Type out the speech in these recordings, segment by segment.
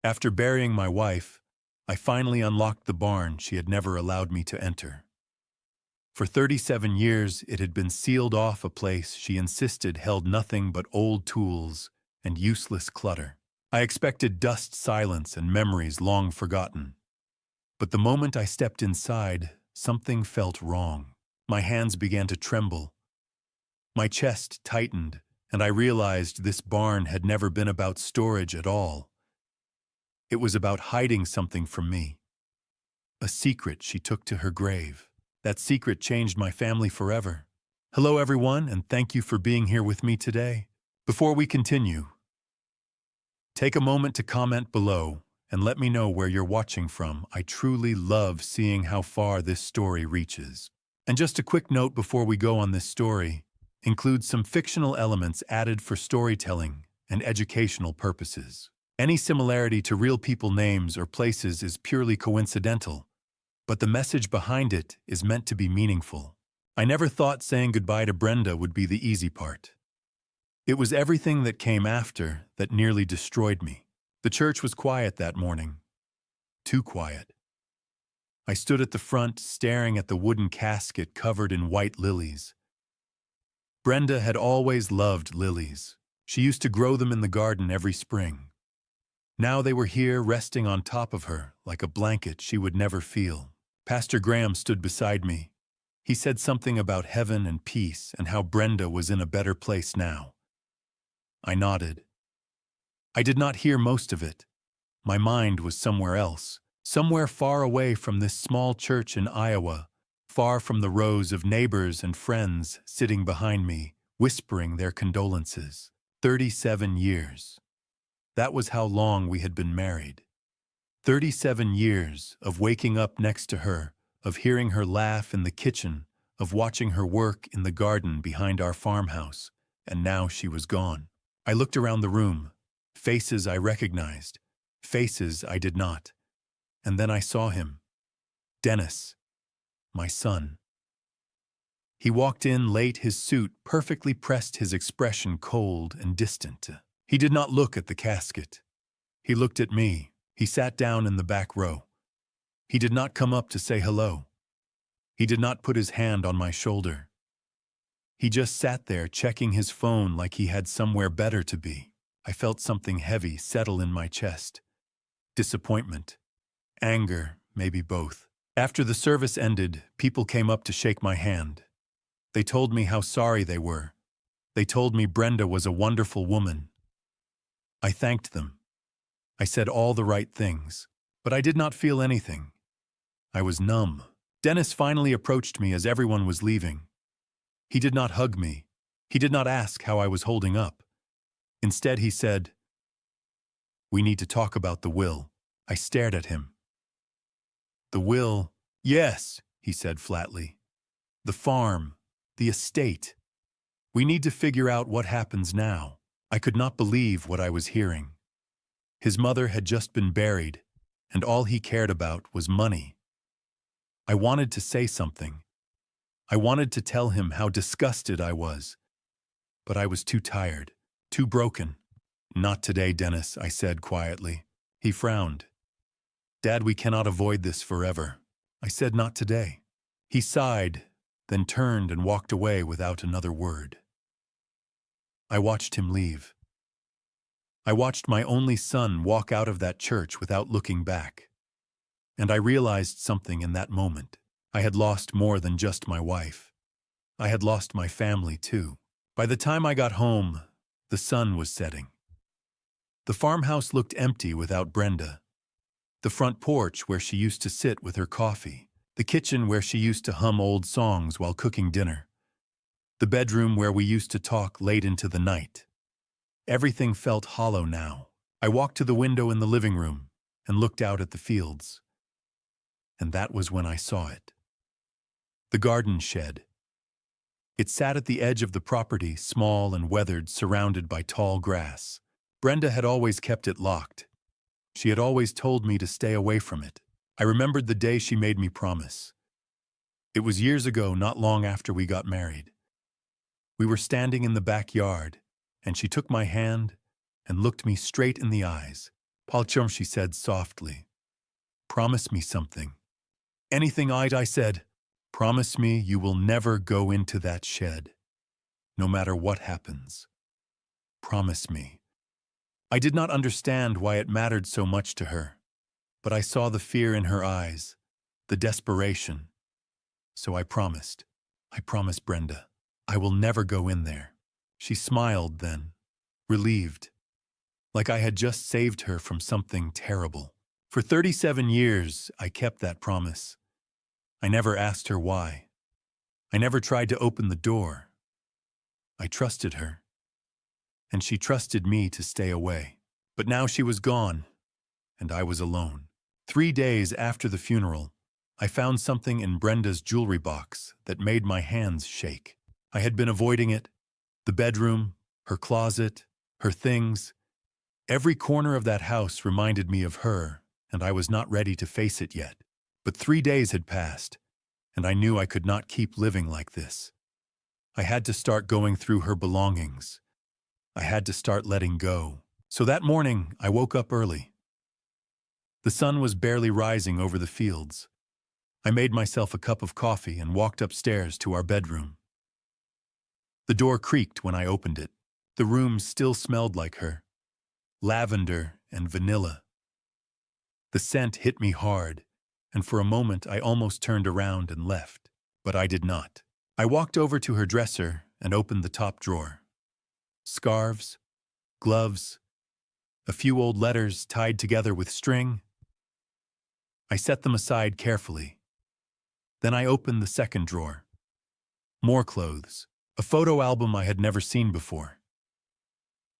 After burying my wife, I finally unlocked the barn she had never allowed me to enter. For 37 years, it had been sealed off, a place she insisted held nothing but old tools and useless clutter. I expected dust, silence, and memories long forgotten. But the moment I stepped inside, something felt wrong. My hands began to tremble. My chest tightened, and I realized this barn had never been about storage at all. It was about hiding something from me. A secret she took to her grave. That secret changed my family forever. Hello everyone, and thank you for being here with me today. Before we continue, take a moment to comment below and let me know where you're watching from. I truly love seeing how far this story reaches. And just a quick note before we go on, this story includes some fictional elements added for storytelling and educational purposes. Any similarity to real people, names, or places is purely coincidental, but the message behind it is meant to be meaningful. I never thought saying goodbye to Brenda would be the easy part. It was everything that came after that nearly destroyed me. The church was quiet that morning. Too quiet. I stood at the front, staring at the wooden casket covered in white lilies. Brenda had always loved lilies. She used to grow them in the garden every spring. Now they were here, resting on top of her, like a blanket she would never feel. Pastor Graham stood beside me. He said something about heaven and peace and how Brenda was in a better place now. I nodded. I did not hear most of it. My mind was somewhere else, somewhere far away from this small church in Iowa, far from the rows of neighbors and friends sitting behind me, whispering their condolences. 37 years. That was how long we had been married. 37 years of waking up next to her, of hearing her laugh in the kitchen, of watching her work in the garden behind our farmhouse, and now she was gone. I looked around the room, faces I recognized, faces I did not, and then I saw him. Dennis, my son. He walked in late, his suit perfectly pressed, his expression cold and distant. He did not look at the casket. He looked at me. He sat down in the back row. He did not come up to say hello. He did not put his hand on my shoulder. He just sat there checking his phone like he had somewhere better to be. I felt something heavy settle in my chest. Disappointment. Anger, maybe both. After the service ended, people came up to shake my hand. They told me how sorry they were. They told me Brenda was a wonderful woman. I thanked them. I said all the right things, but I did not feel anything. I was numb. Dennis finally approached me as everyone was leaving. He did not hug me. He did not ask how I was holding up. Instead, he said, "We need to talk about the will." I stared at him. "The will?" "Yes," he said flatly. "The farm, the estate. We need to figure out what happens now." I could not believe what I was hearing. His mother had just been buried, and all he cared about was money. I wanted to say something. I wanted to tell him how disgusted I was, but I was too tired, too broken. "Not today, Dennis," I said quietly. He frowned. "Dad, we cannot avoid this forever." I said, "Not today." He sighed, then turned and walked away without another word. I watched him leave. I watched my only son walk out of that church without looking back. And I realized something in that moment. I had lost more than just my wife. I had lost my family too. By the time I got home, the sun was setting. The farmhouse looked empty without Brenda. The front porch where she used to sit with her coffee. The kitchen where she used to hum old songs while cooking dinner. The bedroom where we used to talk late into the night. Everything felt hollow now. I walked to the window in the living room and looked out at the fields. And that was when I saw it. The garden shed. It sat at the edge of the property, small and weathered, surrounded by tall grass. Brenda had always kept it locked. She had always told me to stay away from it. I remembered the day she made me promise. It was years ago, not long after we got married. We were standing in the backyard, and she took my hand and looked me straight in the eyes. Palchum, she said softly. Promise me something. Anything, I said. Promise me you will never go into that shed, no matter what happens. Promise me. I did not understand why it mattered so much to her, but I saw the fear in her eyes, the desperation. So I promised. I promised Brenda. I will never go in there. She smiled then, relieved, like I had just saved her from something terrible. For 37 years, I kept that promise. I never asked her why. I never tried to open the door. I trusted her, and she trusted me to stay away. But now she was gone, and I was alone. 3 days after the funeral, I found something in Brenda's jewelry box that made my hands shake. I had been avoiding it, the bedroom, her closet, her things. Every corner of that house reminded me of her, and I was not ready to face it yet. But 3 days had passed, and I knew I could not keep living like this. I had to start going through her belongings. I had to start letting go. So that morning, I woke up early. The sun was barely rising over the fields. I made myself a cup of coffee and walked upstairs to our bedroom. The door creaked when I opened it. The room still smelled like her. Lavender and vanilla. The scent hit me hard, and for a moment I almost turned around and left. But I did not. I walked over to her dresser and opened the top drawer. Scarves, gloves, a few old letters tied together with string. I set them aside carefully. Then I opened the second drawer. More clothes, a photo album I had never seen before.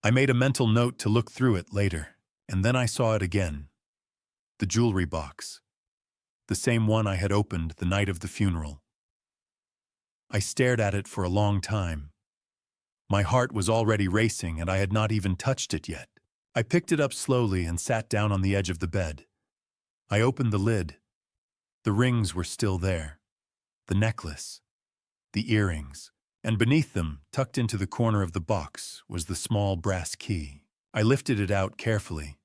I made a mental note to look through it later, and then I saw it again. The jewelry box. The same one I had opened the night of the funeral. I stared at it for a long time. My heart was already racing and I had not even touched it yet. I picked it up slowly and sat down on the edge of the bed. I opened the lid. The rings were still there. The necklace. The earrings. And beneath them, tucked into the corner of the box, was the small brass key. I lifted it out carefully.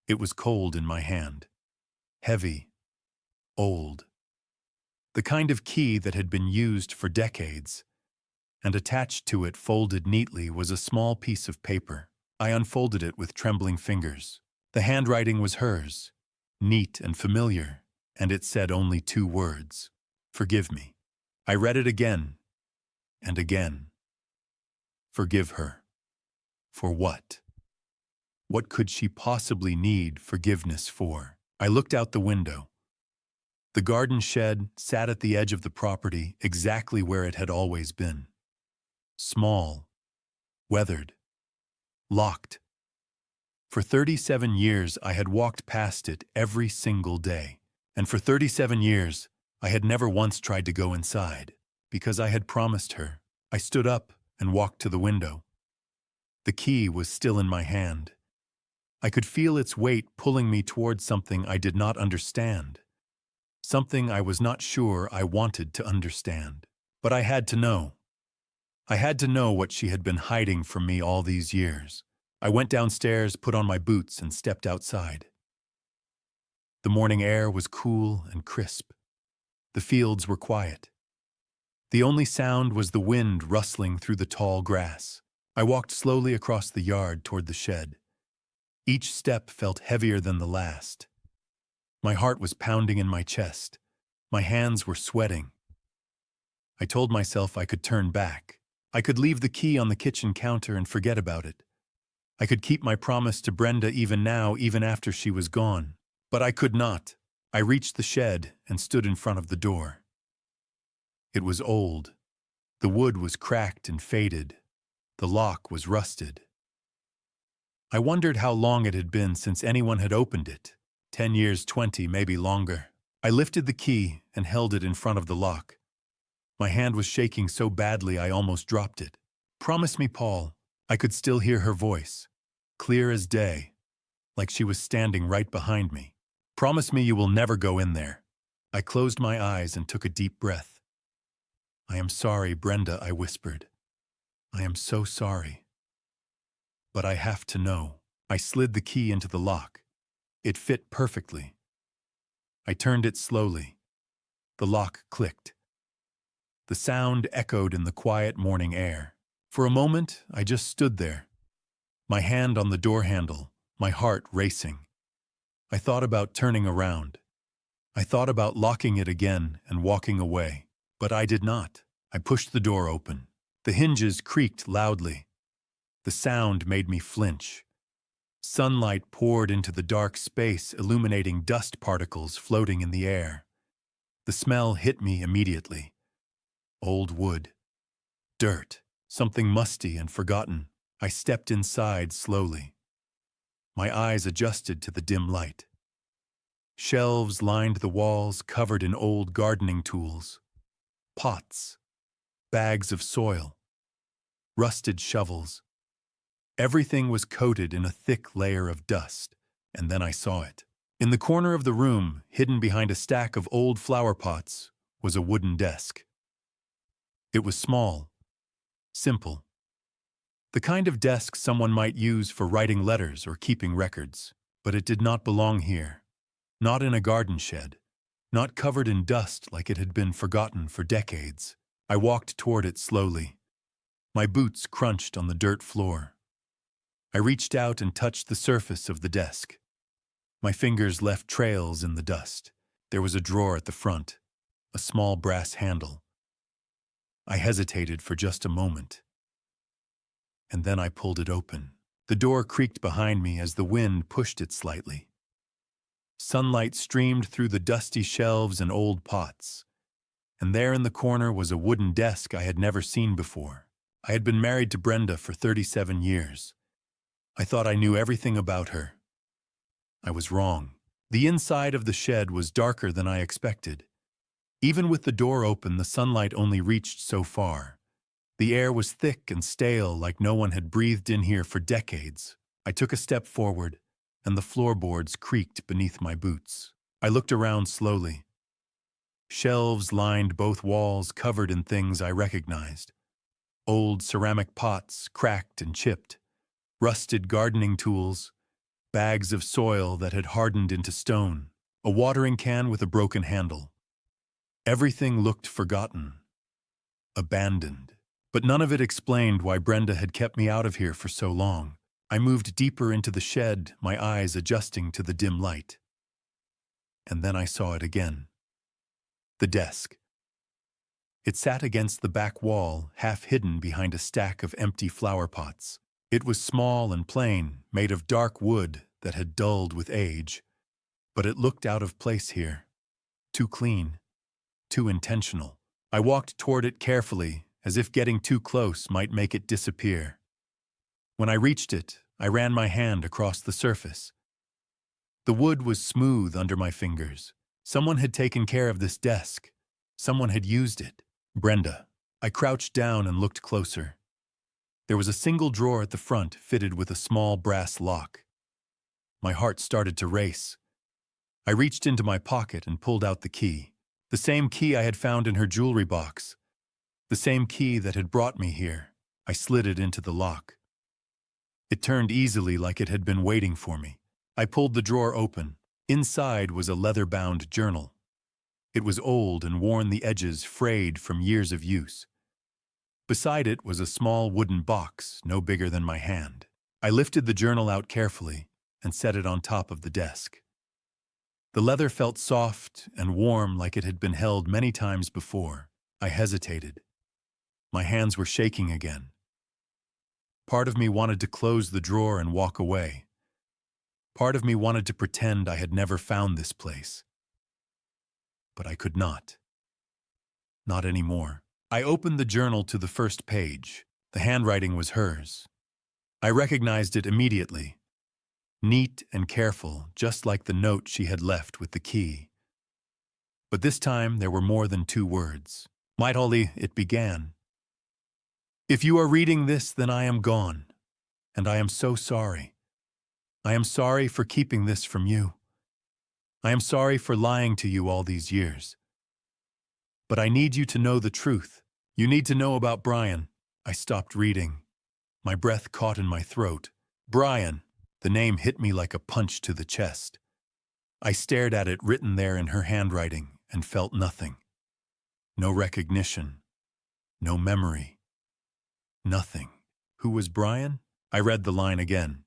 It was cold in my hand. Heavy. Old. The kind of key that had been used for decades. And attached to it, folded neatly, was a small piece of paper. I unfolded it with trembling fingers. The handwriting was hers, neat and familiar, and it said only 2 words. Forgive me. I read it again, and again. Forgive her. For what? What could she possibly need forgiveness for? I looked out the window. The garden shed sat at the edge of the property, exactly where it had always been. Small, weathered, locked. For 37 years I had walked past it every single day, and for 37 years I had never once tried to go inside, because I had promised her. I stood up and walked to the window. The key was still in my hand. I could feel its weight pulling me towards something I did not understand, something I was not sure I wanted to understand. But I had to know. I had to know what she had been hiding from me all these years. I went downstairs, put on my boots, and stepped outside. The morning air was cool and crisp. The fields were quiet. The only sound was the wind rustling through the tall grass. I walked slowly across the yard toward the shed. Each step felt heavier than the last. My heart was pounding in my chest. My hands were sweating. I told myself I could turn back. I could leave the key on the kitchen counter and forget about it. I could keep my promise to Brenda even now, even after she was gone. But I could not. I reached the shed and stood in front of the door. It was old. The wood was cracked and faded. The lock was rusted. I wondered how long it had been since anyone had opened it. 10 years, 20, maybe longer. I lifted the key and held it in front of the lock. My hand was shaking so badly I almost dropped it. Promise me, Paul. I could still hear her voice, clear as day, like she was standing right behind me. Promise me you will never go in there. I closed my eyes and took a deep breath. I am sorry, Brenda, I whispered. I am so sorry. But I have to know. I slid the key into the lock. It fit perfectly. I turned it slowly. The lock clicked. The sound echoed in the quiet morning air. For a moment, I just stood there, my hand on the door handle, my heart racing. I thought about turning around. I thought about locking it again and walking away. But I did not. I pushed the door open. The hinges creaked loudly. The sound made me flinch. Sunlight poured into the dark space, illuminating dust particles floating in the air. The smell hit me immediately. Old wood. Dirt. Something musty and forgotten. I stepped inside slowly. My eyes adjusted to the dim light. Shelves lined the walls, covered in old gardening tools. Pots. Bags of soil. Rusted shovels. Everything was coated in a thick layer of dust, and then I saw it. In the corner of the room, hidden behind a stack of old flower pots, was a wooden desk. It was small, simple. The kind of desk someone might use for writing letters or keeping records, but it did not belong here. Not in a garden shed, not covered in dust like it had been forgotten for decades. I walked toward it slowly. My boots crunched on the dirt floor. I reached out and touched the surface of the desk. My fingers left trails in the dust. There was a drawer at the front, a small brass handle. I hesitated for just a moment. And then I pulled it open. The door creaked behind me as the wind pushed it slightly. Sunlight streamed through the dusty shelves and old pots. And there in the corner was a wooden desk I had never seen before. I had been married to Brenda for 37 years. I thought I knew everything about her. I was wrong. The inside of the shed was darker than I expected. Even with the door open, the sunlight only reached so far. The air was thick and stale, like no one had breathed in here for decades. I took a step forward, and the floorboards creaked beneath my boots. I looked around slowly. Shelves lined both walls, covered in things I recognized. Old ceramic pots, cracked and chipped. Rusted gardening tools. Bags of soil that had hardened into stone. A watering can with a broken handle. Everything looked forgotten. Abandoned. But none of it explained why Brenda had kept me out of here for so long. I moved deeper into the shed, my eyes adjusting to the dim light. And then I saw it again. The desk. It sat against the back wall, half hidden behind a stack of empty flower pots. It was small and plain, made of dark wood that had dulled with age. But it looked out of place here. Too clean. Too intentional. I walked toward it carefully, as if getting too close might make it disappear. When I reached it, I ran my hand across the surface. The wood was smooth under my fingers. Someone had taken care of this desk. Someone had used it. Brenda. I crouched down and looked closer. There was a single drawer at the front fitted with a small brass lock. My heart started to race. I reached into my pocket and pulled out the key. The same key I had found in her jewelry box. The same key that had brought me here. I slid it into the lock. It turned easily like it had been waiting for me. I pulled the drawer open. Inside was a leather-bound journal. It was old and worn, the edges frayed from years of use. Beside it was a small wooden box, no bigger than my hand. I lifted the journal out carefully and set it on top of the desk. The leather felt soft and warm, like it had been held many times before. I hesitated. My hands were shaking again. Part of me wanted to close the drawer and walk away. Part of me wanted to pretend I had never found this place. But I could not. Not anymore. I opened the journal to the first page. The handwriting was hers. I recognized it immediately. Neat and careful, just like the note she had left with the key. But this time there were more than 2 words. "Might Holly," it began. "If you are reading this, then I am gone. And I am so sorry. I am sorry for keeping this from you. I am sorry for lying to you all these years. But I need you to know the truth. You need to know about Brian." I stopped reading. My breath caught in my throat. Brian. The name hit me like a punch to the chest. I stared at it written there in her handwriting and felt nothing. No recognition. No memory. Nothing. Who was Brian? I read the line again.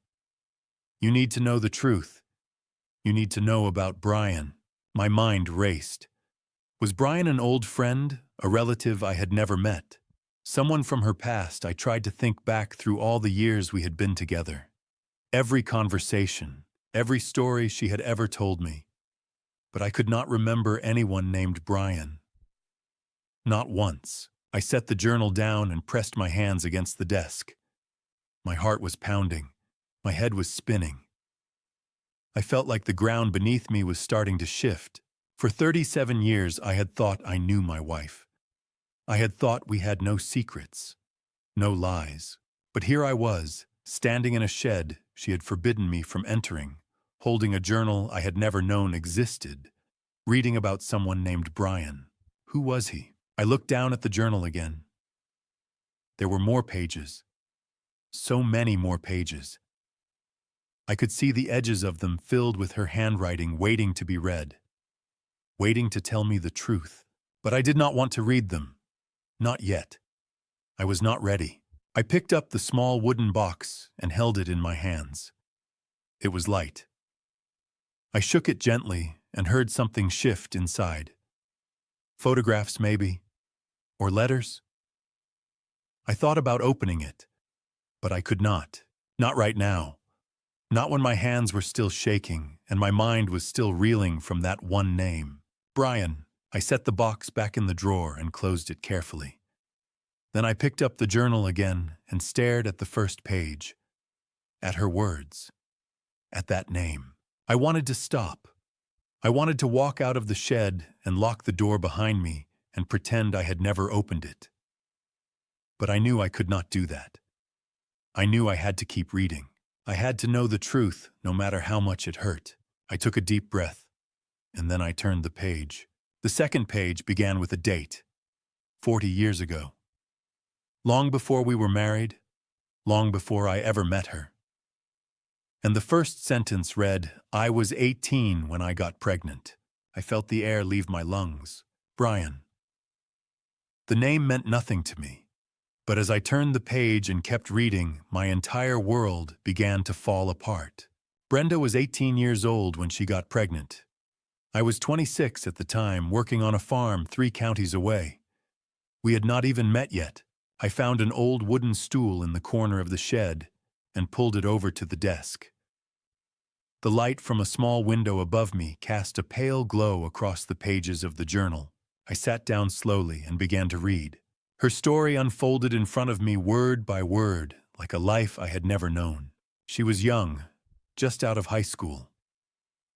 You need to know the truth. You need to know about Brian. My mind raced. Was Brian an old friend, a relative I had never met? Someone from her past? I tried to think back through all the years we had been together. Every conversation, every story she had ever told me. But I could not remember anyone named Brian. Not once. I set the journal down and pressed my hands against the desk. My heart was pounding. My head was spinning. I felt like the ground beneath me was starting to shift. For 37 years, I had thought I knew my wife. I had thought we had no secrets, no lies. But here I was, standing in a shed she had forbidden me from entering, holding a journal I had never known existed, reading about someone named Brian. Who was he? I looked down at the journal again. There were more pages. So many more pages. I could see the edges of them filled with her handwriting waiting to be read, waiting to tell me the truth. But I did not want to read them. Not yet. I was not ready. I picked up the small wooden box and held it in my hands. It was light. I shook it gently and heard something shift inside. Photographs, maybe. Or letters? I thought about opening it, but I could not. Not right now. Not when my hands were still shaking and my mind was still reeling from that one name. Brian. I set the box back in the drawer and closed it carefully. Then I picked up the journal again and stared at the first page. At her words. At that name. I wanted to stop. I wanted to walk out of the shed and lock the door behind me and pretend I had never opened it. But I knew I could not do that. I knew I had to keep reading. I had to know the truth, no matter how much it hurt. I took a deep breath, and then I turned the page. The second page began with a date. 40 years ago. Long before we were married, long before I ever met her. And the first sentence read, I was 18 when I got pregnant. I felt the air leave my lungs. Brian. The name meant nothing to me. But as I turned the page and kept reading, my entire world began to fall apart. Brenda was 18 years old when she got pregnant. I was 26 at the time, working on a farm 3 counties away. We had not even met yet. I found an old wooden stool in the corner of the shed and pulled it over to the desk. The light from a small window above me cast a pale glow across the pages of the journal. I sat down slowly and began to read. Her story unfolded in front of me word by word, like a life I had never known. She was young, just out of high school.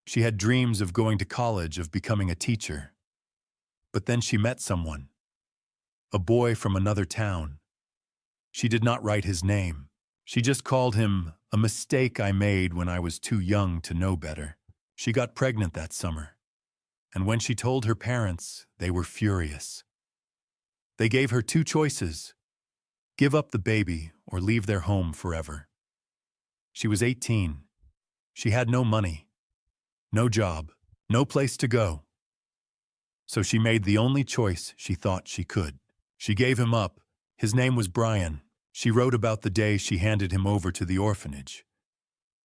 She had dreams of going to college, of becoming a teacher. But then she met someone. A boy from another town. She did not write his name. She just called him a mistake I made when I was too young to know better. She got pregnant that summer. And when she told her parents, they were furious. They gave her 2 choices: give up the baby or leave their home forever. She was 18. She had no money, no job, no place to go. So she made the only choice she thought she could. She gave him up. His name was Brian. She wrote about the day she handed him over to the orphanage.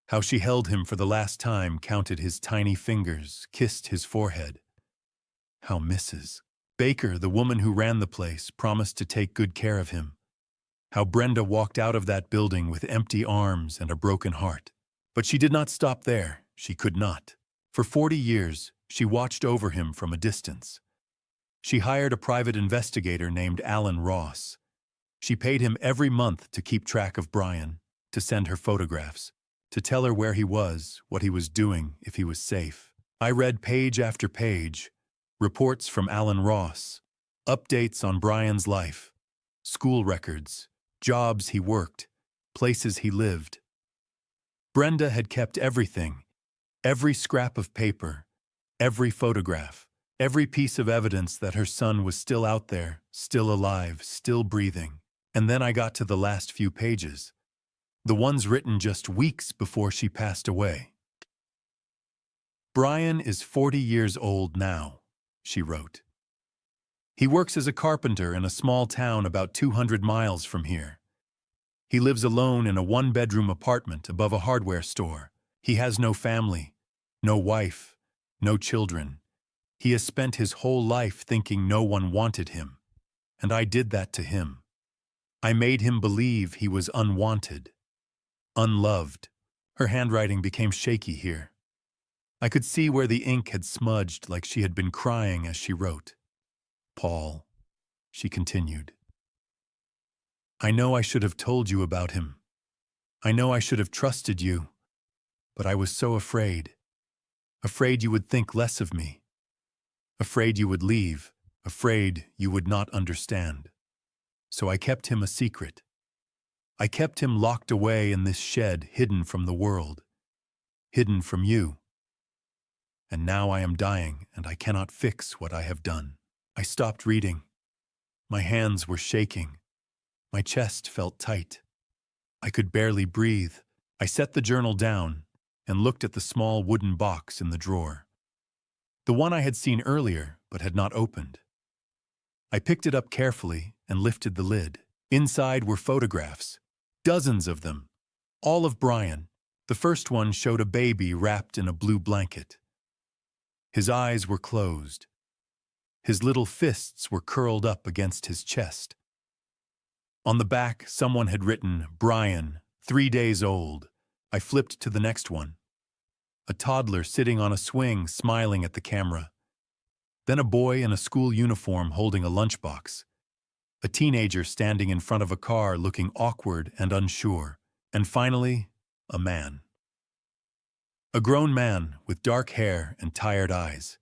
How she held him for the last time, counted his tiny fingers, kissed his forehead. How Mrs. Baker, the woman who ran the place, promised to take good care of him. How Brenda walked out of that building with empty arms and a broken heart. But she did not stop there. She could not. For 40 years, she watched over him from a distance. She hired a private investigator named Alan Ross. She paid him every month to keep track of Brian, to send her photographs, to tell her where he was, what he was doing, if he was safe. I read page after page, reports from Alan Ross, updates on Brian's life, school records, jobs he worked, places he lived. Brenda had kept everything, every scrap of paper, every photograph, every piece of evidence that her son was still out there, still alive, still breathing. And then I got to the last few pages, the ones written just weeks before she passed away. Brian is 40 years old now, she wrote. He works as a carpenter in a small town about 200 miles from here. He lives alone in a one-bedroom apartment above a hardware store. He has no family, no wife, no children. He has spent his whole life thinking no one wanted him, and I did that to him. I made him believe he was unwanted, unloved. Her handwriting became shaky here. I could see where the ink had smudged like she had been crying as she wrote. Paul, she continued. I know I should have told you about him. I know I should have trusted you, but I was so afraid. Afraid you would think less of me. Afraid you would leave. Afraid you would not understand. So I kept him a secret. I kept him locked away in this shed, hidden from the world, hidden from you. And now I am dying, and I cannot fix what I have done. I stopped reading. My hands were shaking. My chest felt tight. I could barely breathe. I set the journal down and looked at the small wooden box in the drawer. The one I had seen earlier but had not opened. I picked it up carefully and lifted the lid. Inside were photographs, dozens of them, all of Brian. The first one showed a baby wrapped in a blue blanket. His eyes were closed. His little fists were curled up against his chest. On the back, someone had written, Brian, 3 days old. I flipped to the next one. A toddler sitting on a swing, smiling at the camera. Then a boy in a school uniform holding a lunchbox. A teenager standing in front of a car looking awkward and unsure. And finally, a man. A grown man with dark hair and tired eyes.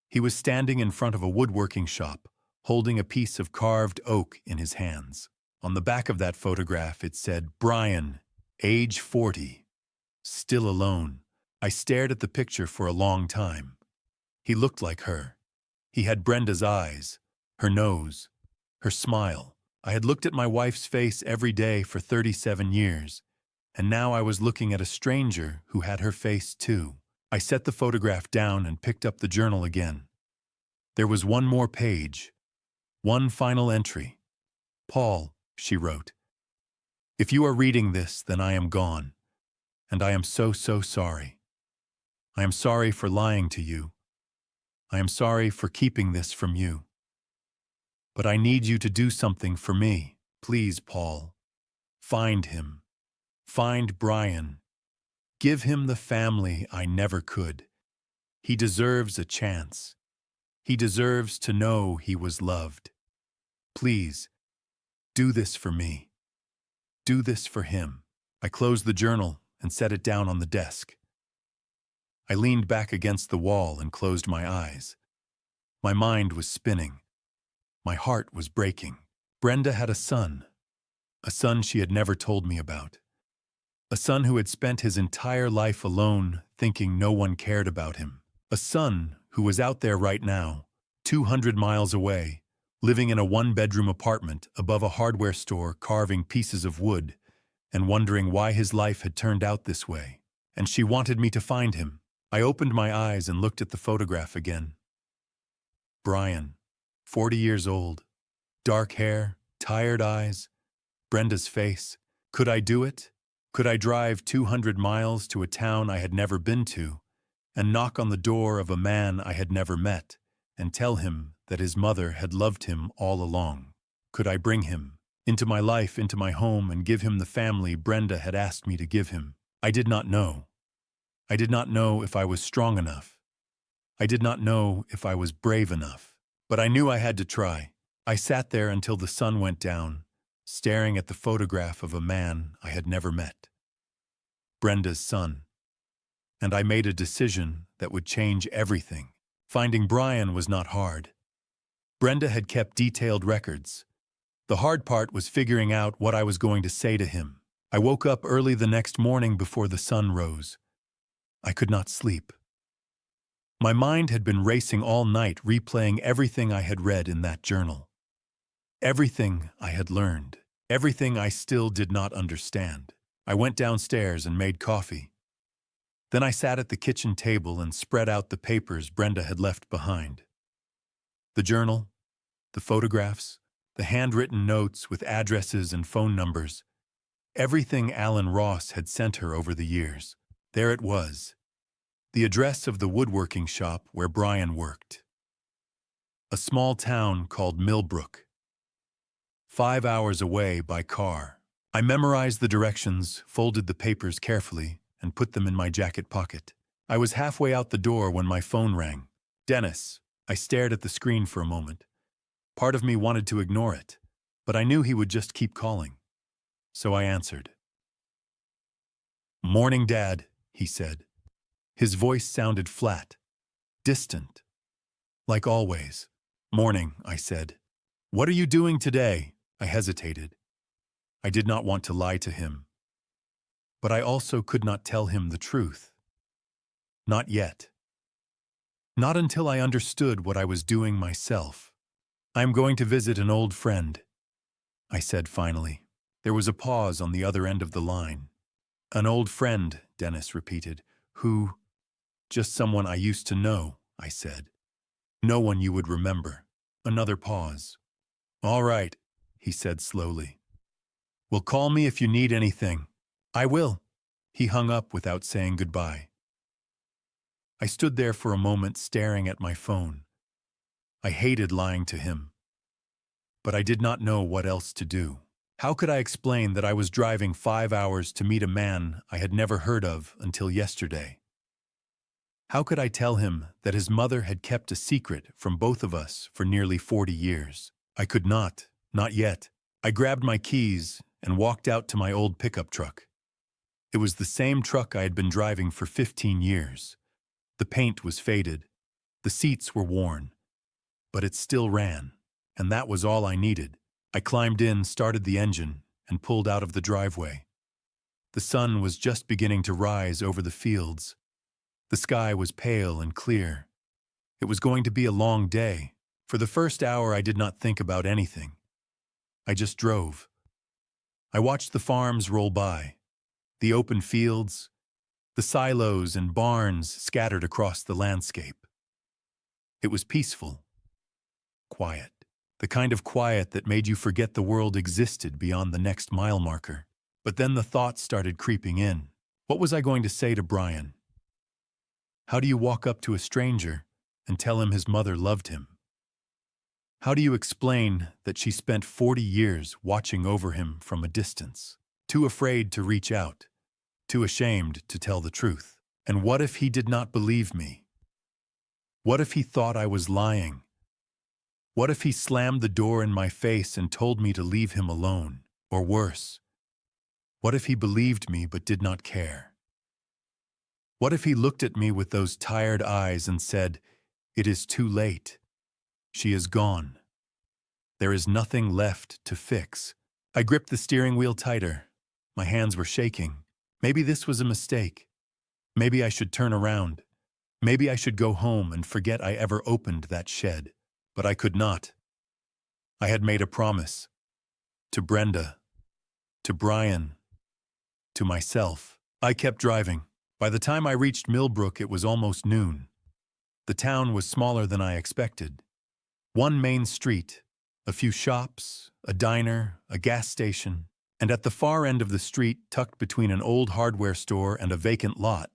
He was standing in front of a woodworking shop, holding a piece of carved oak in his hands. On the back of that photograph it said, Brian, age 40, still alone. I stared at the picture for a long time. He looked like her. He had Brenda's eyes, her nose, her smile. I had looked at my wife's face every day for 37 years, and now I was looking at a stranger who had her face too. I set the photograph down and picked up the journal again. There was one more page, one final entry. Paul, she wrote, if you are reading this, then I am gone, and I am so sorry. I am sorry for lying to you. I am sorry for keeping this from you. But I need you to do something for me. Please, Paul. Find him. Find Brian. Give him the family I never could. He deserves a chance. He deserves to know he was loved. Please, do this for me. Do this for him. I closed the journal and set it down on the desk. I leaned back against the wall and closed my eyes. My mind was spinning. My heart was breaking. Brenda had a son she had never told me about. A son who had spent his entire life alone, thinking no one cared about him. A son who was out there right now, 200 miles away, living in a one-bedroom apartment above a hardware store, carving pieces of wood, and wondering why his life had turned out this way. And she wanted me to find him. I opened my eyes and looked at the photograph again. Brian, 40 years old, dark hair, tired eyes, Brenda's face. Could I do it? Could I drive 200 miles to a town I had never been to and knock on the door of a man I had never met and tell him that his mother had loved him all along? Could I bring him into my life, into my home, and give him the family Brenda had asked me to give him? I did not know. I did not know if I was strong enough. I did not know if I was brave enough. But I knew I had to try. I sat there until the sun went down, staring at the photograph of a man I had never met. Brenda's son. And I made a decision that would change everything. Finding Brian was not hard. Brenda had kept detailed records. The hard part was figuring out what I was going to say to him. I woke up early the next morning before the sun rose. I could not sleep. My mind had been racing all night, replaying everything I had read in that journal. Everything I had learned. Everything I still did not understand. I went downstairs and made coffee. Then I sat at the kitchen table and spread out the papers Brenda had left behind. The journal, the photographs, the handwritten notes with addresses and phone numbers, everything Alan Ross had sent her over the years. There it was, the address of the woodworking shop where Brian worked. A small town called Millbrook, 5 hours away by car. I memorized the directions, folded the papers carefully, and put them in my jacket pocket. I was halfway out the door when my phone rang. Dennis. I stared at the screen for a moment. Part of me wanted to ignore it, but I knew he would just keep calling. So I answered. "Morning, Dad," he said. His voice sounded flat, distant, like always. "Morning," I said. "What are you doing today?" I hesitated. I did not want to lie to him, but I also could not tell him the truth. Not yet. Not until I understood what I was doing myself. "I am going to visit an old friend," I said finally. There was a pause on the other end of the line. "An old friend," Dennis repeated. "Who?" "Just someone I used to know," I said. "No one you would remember." Another pause. "All right," he said slowly. "Well, call me if you need anything." "I will." He hung up without saying goodbye. I stood there for a moment staring at my phone. I hated lying to him, but I did not know what else to do. How could I explain that I was driving 5 hours to meet a man I had never heard of until yesterday? How could I tell him that his mother had kept a secret from both of us for nearly 40 years? I could not yet. I grabbed my keys and walked out to my old pickup truck. It was the same truck I had been driving for 15 years. The paint was faded, the seats were worn, but it still ran, and that was all I needed. I climbed in, started the engine, and pulled out of the driveway. The sun was just beginning to rise over the fields. The sky was pale and clear. It was going to be a long day. For the first hour, I did not think about anything. I just drove. I watched the farms roll by, the open fields, the silos and barns scattered across the landscape. It was peaceful, quiet, the kind of quiet that made you forget the world existed beyond the next mile marker. But then the thoughts started creeping in. What was I going to say to Brian? How do you walk up to a stranger and tell him his mother loved him? How do you explain that she spent 40 years watching over him from a distance, too afraid to reach out, too ashamed to tell the truth? And what if he did not believe me? What if he thought I was lying? What if he slammed the door in my face and told me to leave him alone? Or worse, what if he believed me but did not care? What if he looked at me with those tired eyes and said, "It is too late. She is gone. There is nothing left to fix"? I gripped the steering wheel tighter. My hands were shaking. Maybe this was a mistake. Maybe I should turn around. Maybe I should go home and forget I ever opened that shed. But I could not. I had made a promise. To Brenda. To Brian. To myself. I kept driving. By the time I reached Millbrook, it was almost noon. The town was smaller than I expected. One main street, a few shops, a diner, a gas station, and at the far end of the street, tucked between an old hardware store and a vacant lot,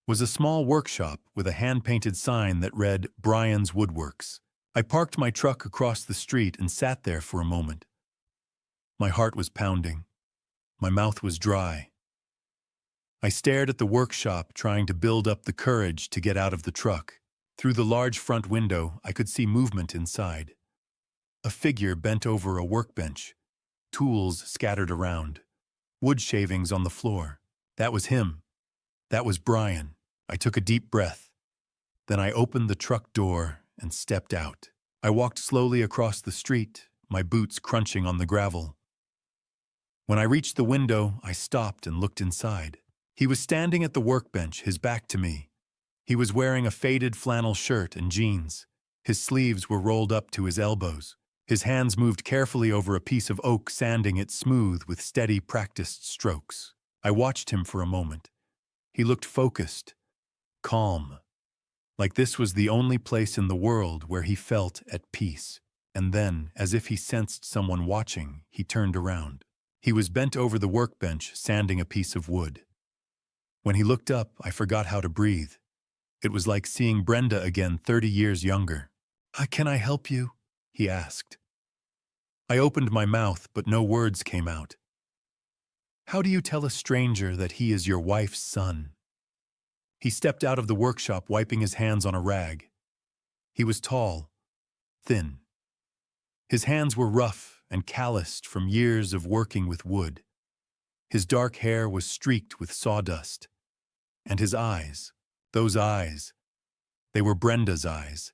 was a small workshop with a hand-painted sign that read Brian's Woodworks. I parked my truck across the street and sat there for a moment. My heart was pounding. My mouth was dry. I stared at the workshop, trying to build up the courage to get out of the truck. Through the large front window, I could see movement inside. A figure bent over a workbench, tools scattered around, wood shavings on the floor. That was him. That was Brian. I took a deep breath. Then I opened the truck door and stepped out. I walked slowly across the street, my boots crunching on the gravel. When I reached the window, I stopped and looked inside. He was standing at the workbench, his back to me. He was wearing a faded flannel shirt and jeans. His sleeves were rolled up to his elbows. His hands moved carefully over a piece of oak, sanding it smooth with steady, practiced strokes. I watched him for a moment. He looked focused, calm, like this was the only place in the world where he felt at peace. And then, as if he sensed someone watching, he turned around. He was bent over the workbench, sanding a piece of wood. When he looked up, I forgot how to breathe. It was like seeing Brenda again, 30 years younger. Can I help you?" he asked. I opened my mouth, but no words came out. "How do you tell a stranger that he is your wife's son?" He stepped out of the workshop, wiping his hands on a rag. He was tall, thin. His hands were rough and calloused from years of working with wood. His dark hair was streaked with sawdust. And his eyes, those eyes, they were Brenda's eyes.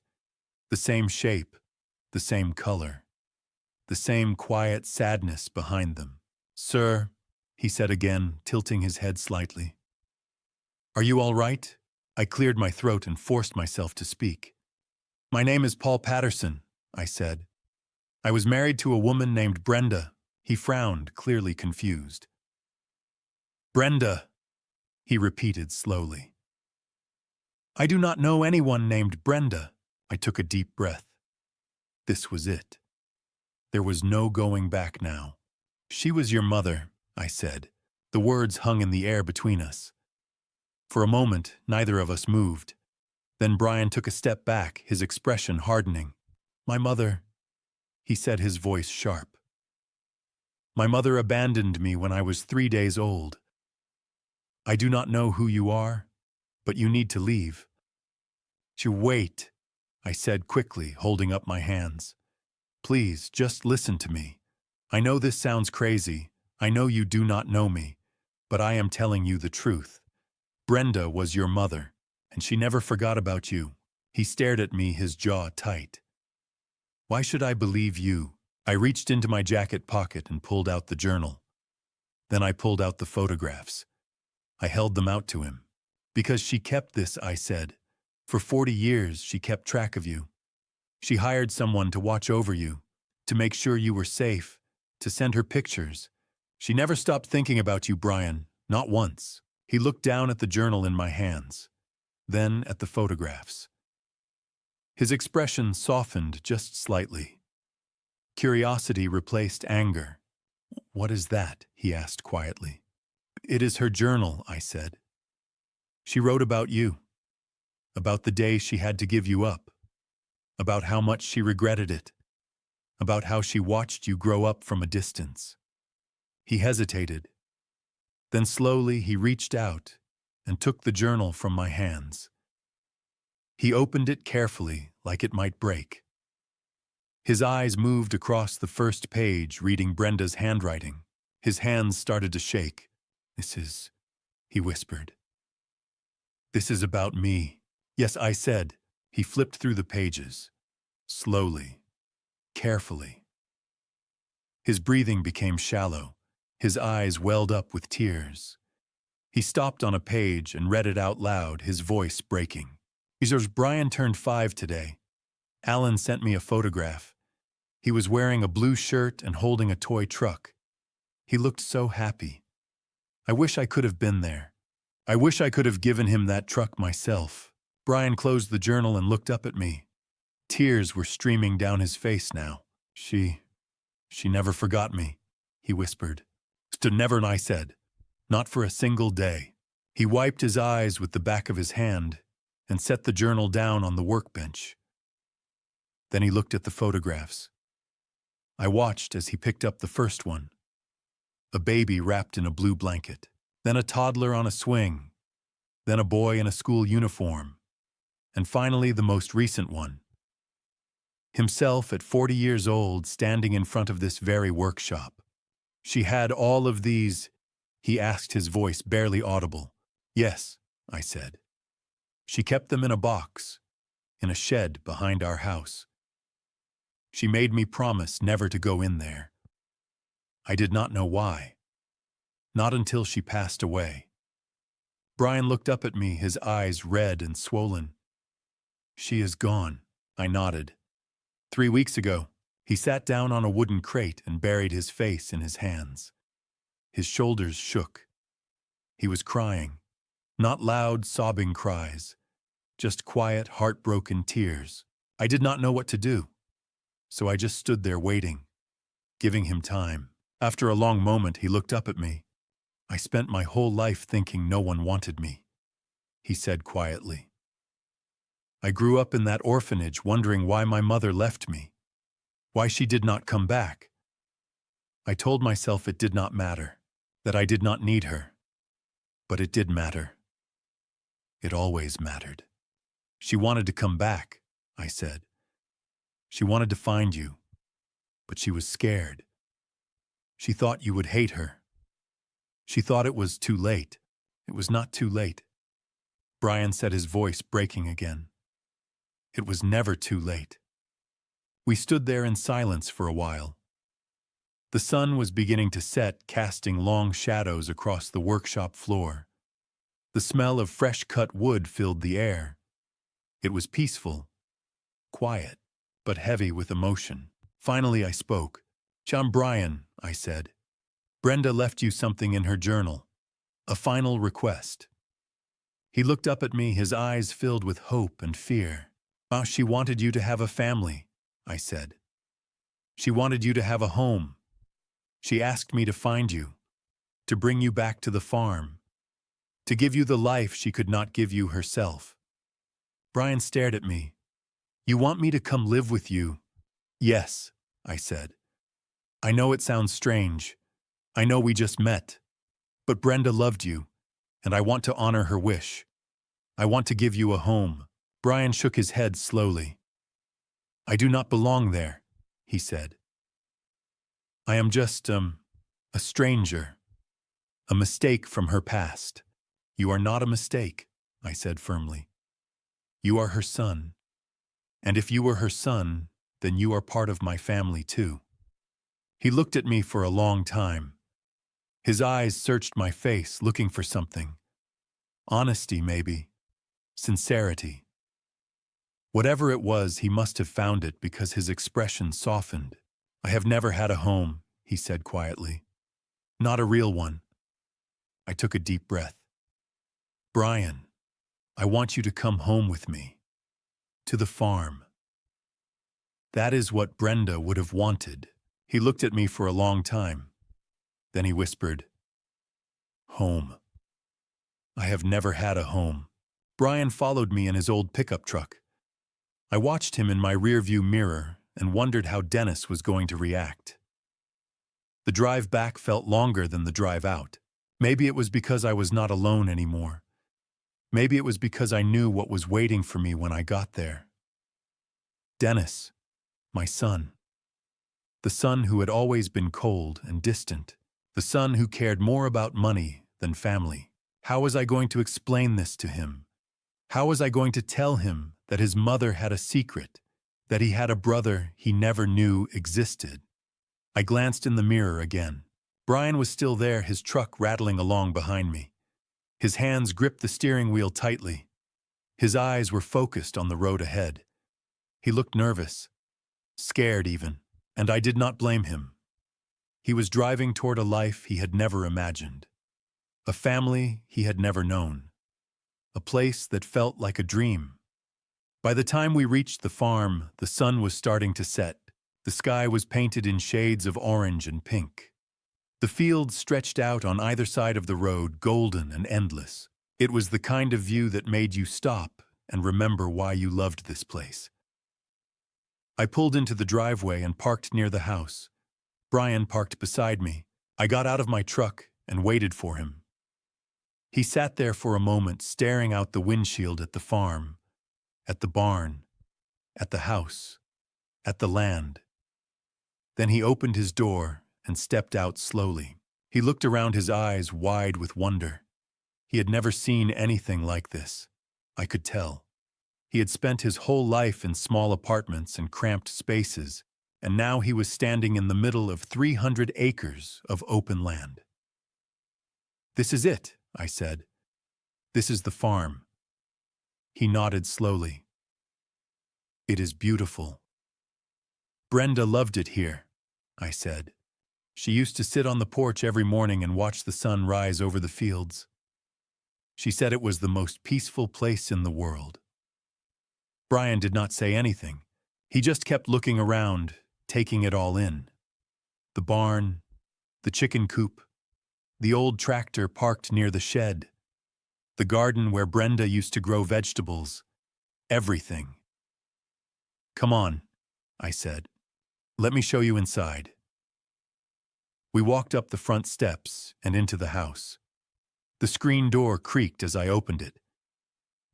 The same shape, the same color, the same quiet sadness behind them. "Sir," he said again, tilting his head slightly. "Are you all right?" I cleared my throat and forced myself to speak. "My name is Paul Patterson," I said. "I was married to a woman named Brenda." He frowned, clearly confused. "Brenda," he repeated slowly. "I do not know anyone named Brenda." I took a deep breath. This was it. There was no going back now. "She was your mother," I said. The words hung in the air between us. For a moment, neither of us moved. Then Brian took a step back, his expression hardening. "My mother," he said, his voice sharp. "My mother abandoned me when I was 3 days old. I do not know who you are, but you need to leave." "Wait," I said quickly, holding up my hands. "Please, just listen to me. I know this sounds crazy. I know you do not know me, but I am telling you the truth. Brenda was your mother, and she never forgot about you." He stared at me, his jaw tight. "Why should I believe you?" I reached into my jacket pocket and pulled out the journal. Then I pulled out the photographs. I held them out to him. "Because she kept this," I said. "For 40 years she kept track of you. She hired someone to watch over you, to make sure you were safe, to send her pictures. She never stopped thinking about you, Brian, not once." He looked down at the journal in my hands, then at the photographs. His expression softened just slightly. Curiosity replaced anger. "What is that?" he asked quietly. "It is her journal," I said. "She wrote about you, about the day she had to give you up, about how much she regretted it, about how she watched you grow up from a distance." He hesitated. Then slowly he reached out and took the journal from my hands. He opened it carefully, like it might break. His eyes moved across the first page, reading Brenda's handwriting. His hands started to shake. "This is," he whispered. "This is about me." "Yes," I said. He flipped through the pages. Slowly, carefully. His breathing became shallow. His eyes welled up with tears. He stopped on a page and read it out loud, his voice breaking. "Brian turned 5 today. Alan sent me a photograph. He was wearing a blue shirt and holding a toy truck. He looked so happy. I wish I could have been there. I wish I could have given him that truck myself." Brian closed the journal and looked up at me. Tears were streaming down his face now. She never forgot me," he whispered. "Never," I said. "Not for a single day." He wiped his eyes with the back of his hand and set the journal down on the workbench. Then he looked at the photographs. I watched as he picked up the first one. A baby wrapped in a blue blanket. Then a toddler on a swing. Then a boy in a school uniform. And finally the most recent one. Himself at 40 years old, standing in front of this very workshop. "She had all of these?" he asked, his voice barely audible. "Yes," I said. "She kept them in a box, in a shed behind our house. She made me promise never to go in there. I did not know why. Not until she passed away." Brian looked up at me, his eyes red and swollen. "She is gone," I nodded. 3 weeks ago, he sat down on a wooden crate and buried his face in his hands. His shoulders shook. He was crying. Not loud, sobbing cries, just quiet, heartbroken tears. I did not know what to do, so I just stood there waiting, giving him time. After a long moment, he looked up at me. "I spent my whole life thinking no one wanted me," he said quietly. "I grew up in that orphanage wondering why my mother left me, why she did not come back. I told myself it did not matter, that I did not need her. But it did matter. It always mattered. She wanted to come back," I said. "She wanted to find you, but she was scared. She thought you would hate her. She thought it was too late. It was not too late." Brian said, his voice breaking again. "It was never too late." We stood there in silence for a while. The sun was beginning to set, casting long shadows across the workshop floor. The smell of fresh-cut wood filled the air. It was peaceful, quiet, but heavy with emotion. Finally I spoke. "John Brian," I said, "Brenda left you something in her journal. A final request." He looked up at me, his eyes filled with hope and fear. "She wanted you to have a family," I said. "She wanted you to have a home. She asked me to find you, to bring you back to the farm, to give you the life she could not give you herself." Brian stared at me. "You want me to come live with you?" "Yes," I said. "I know it sounds strange. I know we just met. But Brenda loved you, and I want to honor her wish. I want to give you a home." Brian shook his head slowly. "I do not belong there," he said. "I am just, a stranger. A mistake from her past." "You are not a mistake," I said firmly. "You are her son. And if you were her son, then you are part of my family too." He looked at me for a long time. His eyes searched my face, looking for something. Honesty, maybe. Sincerity. Whatever it was, he must have found it because his expression softened. "I have never had a home," he said quietly. "Not a real one." I took a deep breath. "Brian, I want you to come home with me. To the farm." That is what Brenda would have wanted. He looked at me for a long time. Then he whispered, "Home. I have never had a home." Brian followed me in his old pickup truck. I watched him in my rearview mirror and wondered how Dennis was going to react. The drive back felt longer than the drive out. Maybe it was because I was not alone anymore. Maybe it was because I knew what was waiting for me when I got there. Dennis, my son. The son who had always been cold and distant. The son who cared more about money than family. How was I going to explain this to him? How was I going to tell him that his mother had a secret, that he had a brother he never knew existed? I glanced in the mirror again. Brian was still there, his truck rattling along behind me. His hands gripped the steering wheel tightly. His eyes were focused on the road ahead. He looked nervous, scared even, and I did not blame him. He was driving toward a life he had never imagined, a family he had never known, a place that felt like a dream. By the time we reached the farm, the sun was starting to set. The sky was painted in shades of orange and pink. The fields stretched out on either side of the road, golden and endless. It was the kind of view that made you stop and remember why you loved this place. I pulled into the driveway and parked near the house. Brian parked beside me. I got out of my truck and waited for him. He sat there for a moment, staring out the windshield at the farm, at the barn, at the house, at the land. Then he opened his door and stepped out slowly. He looked around, his eyes wide with wonder. He had never seen anything like this. I could tell. He had spent his whole life in small apartments and cramped spaces, and now he was standing in the middle of 300 acres of open land. "This is it," I said. "This is the farm." He nodded slowly. "It is beautiful." "Brenda loved it here," I said. "She used to sit on the porch every morning and watch the sun rise over the fields. She said it was the most peaceful place in the world." Brian did not say anything. He just kept looking around, taking it all in. The barn, the chicken coop, the old tractor parked near the shed, the garden where Brenda used to grow vegetables, everything. "Come on," I said. "Let me show you inside." We walked up the front steps and into the house. The screen door creaked as I opened it.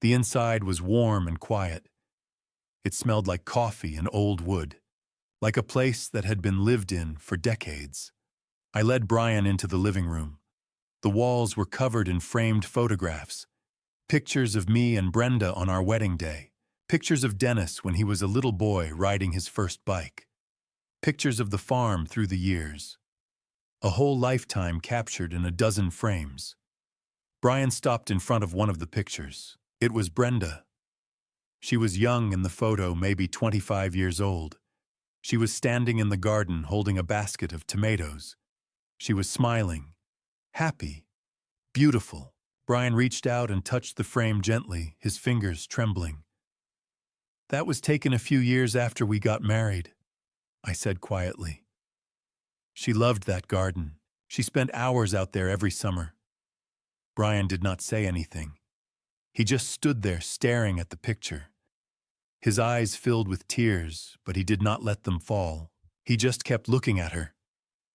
The inside was warm and quiet. It smelled like coffee and old wood, like a place that had been lived in for decades. I led Brian into the living room. The walls were covered in framed photographs, pictures of me and Brenda on our wedding day, pictures of Dennis when he was a little boy riding his first bike, pictures of the farm through the years. A whole lifetime captured in a dozen frames. Brian stopped in front of one of the pictures. It was Brenda. She was young in the photo, maybe 25 years old. She was standing in the garden holding a basket of tomatoes. She was smiling, happy, beautiful. Brian reached out and touched the frame gently, his fingers trembling. "That was taken a few years after we got married," I said quietly. "She loved that garden. She spent hours out there every summer." Brian did not say anything. He just stood there staring at the picture. His eyes filled with tears, but he did not let them fall. He just kept looking at her,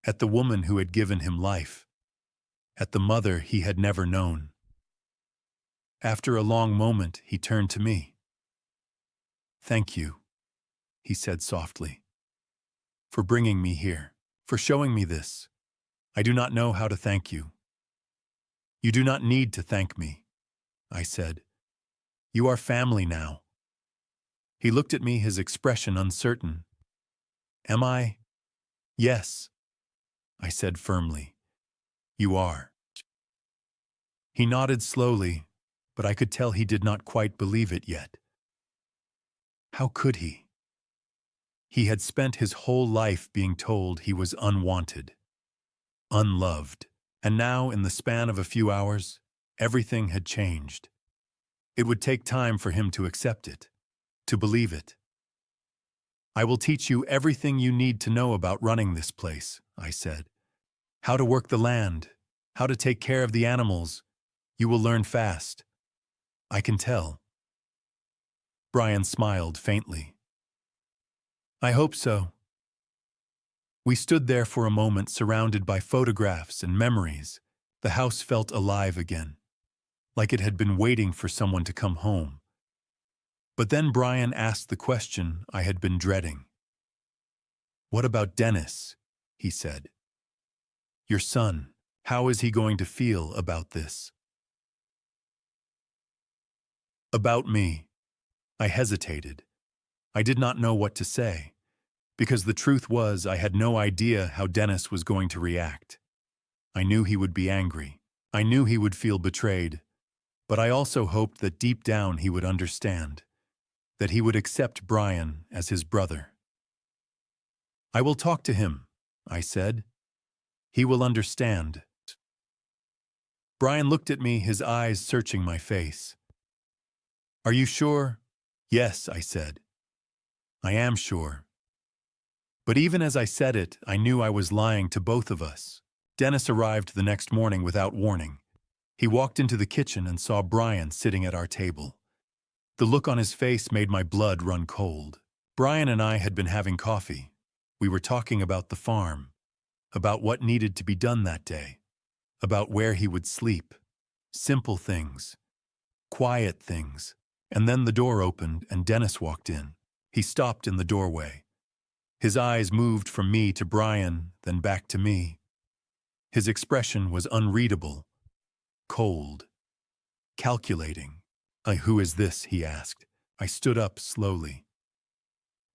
at the woman who had given him life, at the mother he had never known. After a long moment, he turned to me. "Thank you," he said softly, "for bringing me here, for showing me this. I do not know how to thank you." "You do not need to thank me," I said. "You are family now." He looked at me, his expression uncertain. "Am I?" "Yes," I said firmly. "You are." He nodded slowly, but I could tell he did not quite believe it yet. How could he? He had spent his whole life being told he was unwanted, unloved, and now, in the span of a few hours, everything had changed. It would take time for him to accept it, to believe it. "I will teach you everything you need to know about running this place," I said. "How to work the land, how to take care of the animals. You will learn fast. I can tell." Brian smiled faintly. "I hope so." We stood there for a moment, surrounded by photographs and memories. The house felt alive again, like it had been waiting for someone to come home. But then Brian asked the question I had been dreading. "What about Dennis?" he said. "Your son, how is he going to feel about this?" About me. I hesitated. I did not know what to say, because the truth was I had no idea how Dennis was going to react. I knew he would be angry. I knew he would feel betrayed. But I also hoped that deep down he would understand, that he would accept Brian as his brother. "I will talk to him," I said. "He will understand." Brian looked at me, his eyes searching my face. "Are you sure?" "Yes," I said. "I am sure." But even as I said it, I knew I was lying to both of us. Dennis arrived the next morning without warning. He walked into the kitchen and saw Brian sitting at our table. The look on his face made my blood run cold. Brian and I had been having coffee. We were talking about the farm, about what needed to be done that day, about where he would sleep. Simple things, quiet things. And then the door opened and Dennis walked in. He stopped in the doorway. His eyes moved from me to Brian, then back to me. His expression was unreadable, cold, calculating. "Who is this?" he asked. I stood up slowly.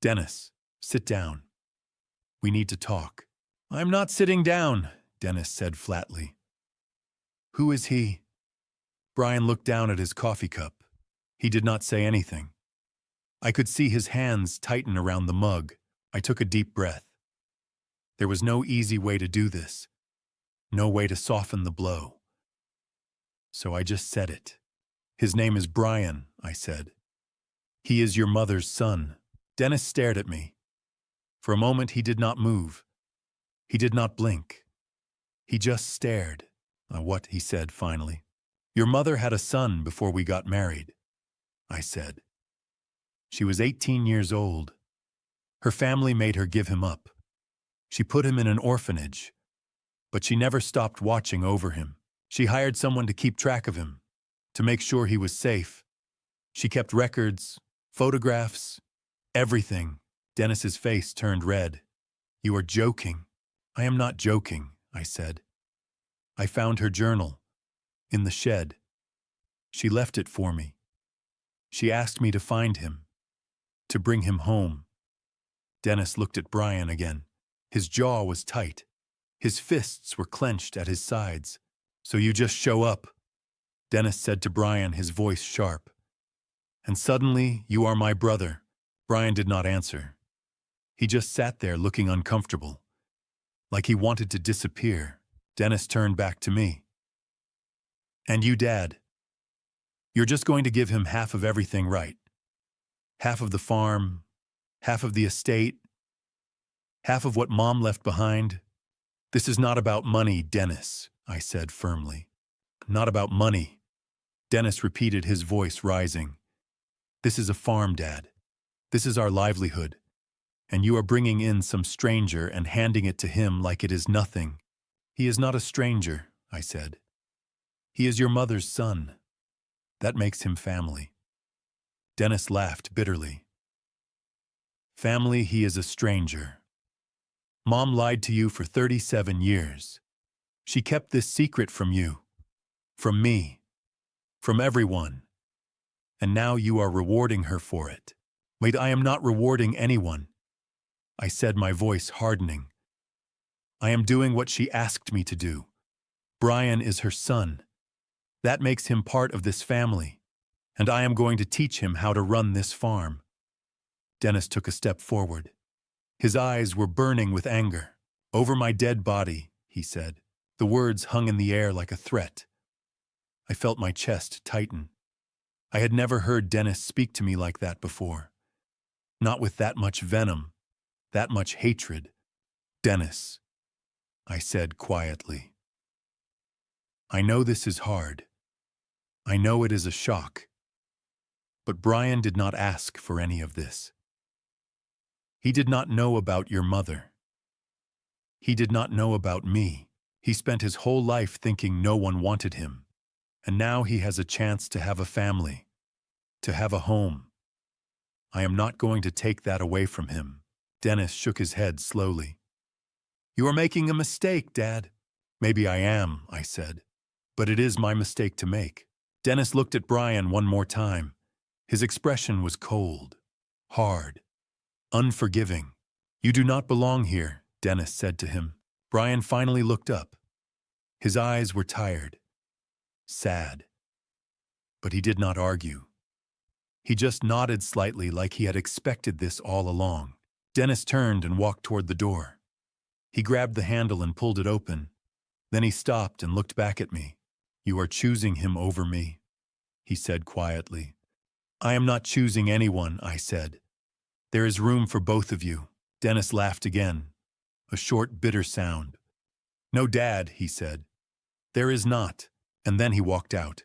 "Dennis, sit down. We need to talk." "I'm not sitting down," Dennis said flatly. "Who is he?" Brian looked down at his coffee cup. He did not say anything. I could see his hands tighten around the mug. I took a deep breath. There was no easy way to do this, no way to soften the blow. So I just said it. "His name is Brian," I said. He is your mother's son. Dennis stared at me. For a moment he did not move. He did not blink. He just stared. What? He said finally. Your mother had a son before we got married, I said. She was 18 years old. Her family made her give him up. She put him in an orphanage, but she never stopped watching over him. She hired someone to keep track of him, to make sure he was safe. She kept records, photographs, everything. Dennis's face turned red. You are joking. I am not joking, I said. I found her journal in the shed. She left it for me. She asked me to find him, to bring him home. Dennis looked at Brian again. His jaw was tight. His fists were clenched at his sides. So you just show up, Dennis said to Brian, his voice sharp. And suddenly, you are my brother. Brian did not answer. He just sat there looking uncomfortable, like he wanted to disappear. Dennis turned back to me. And you, Dad, you're just going to give him half of everything, right? Half of the farm, half of the estate, half of what Mom left behind. This is not about money, Dennis, I said firmly. Not about money. Dennis repeated, his voice rising. This is a farm, Dad. This is our livelihood. And you are bringing in some stranger and handing it to him like it is nothing. He is not a stranger, I said. He is your mother's son. That makes him family. Dennis laughed bitterly. Family, he is a stranger. Mom lied to you for 37 years. She kept this secret from you, from me, from everyone. And now you are rewarding her for it. Wait, I am not rewarding anyone, I said, my voice hardening. I am doing what she asked me to do. Brian is her son. That makes him part of this family, and I am going to teach him how to run this farm. Dennis took a step forward. His eyes were burning with anger. Over my dead body, he said. The words hung in the air like a threat. I felt my chest tighten. I had never heard Dennis speak to me like that before. Not with that much venom, that much hatred. Dennis, I said quietly. I know this is hard. I know it is a shock. But Brian did not ask for any of this. He did not know about your mother. He did not know about me. He spent his whole life thinking no one wanted him. And now he has a chance to have a family, to have a home. I am not going to take that away from him. Dennis shook his head slowly. You are making a mistake, Dad. Maybe I am, I said. But it is my mistake to make. Dennis looked at Brian one more time. His expression was cold, hard, unforgiving. You do not belong here, Dennis said to him. Brian finally looked up. His eyes were tired, sad. But he did not argue. He just nodded slightly like he had expected this all along. Dennis turned and walked toward the door. He grabbed the handle and pulled it open. Then he stopped and looked back at me. You are choosing him over me, he said quietly. I am not choosing anyone, I said. There is room for both of you. Dennis laughed again, a short, bitter sound. No, Dad, he said. There is not. And then he walked out.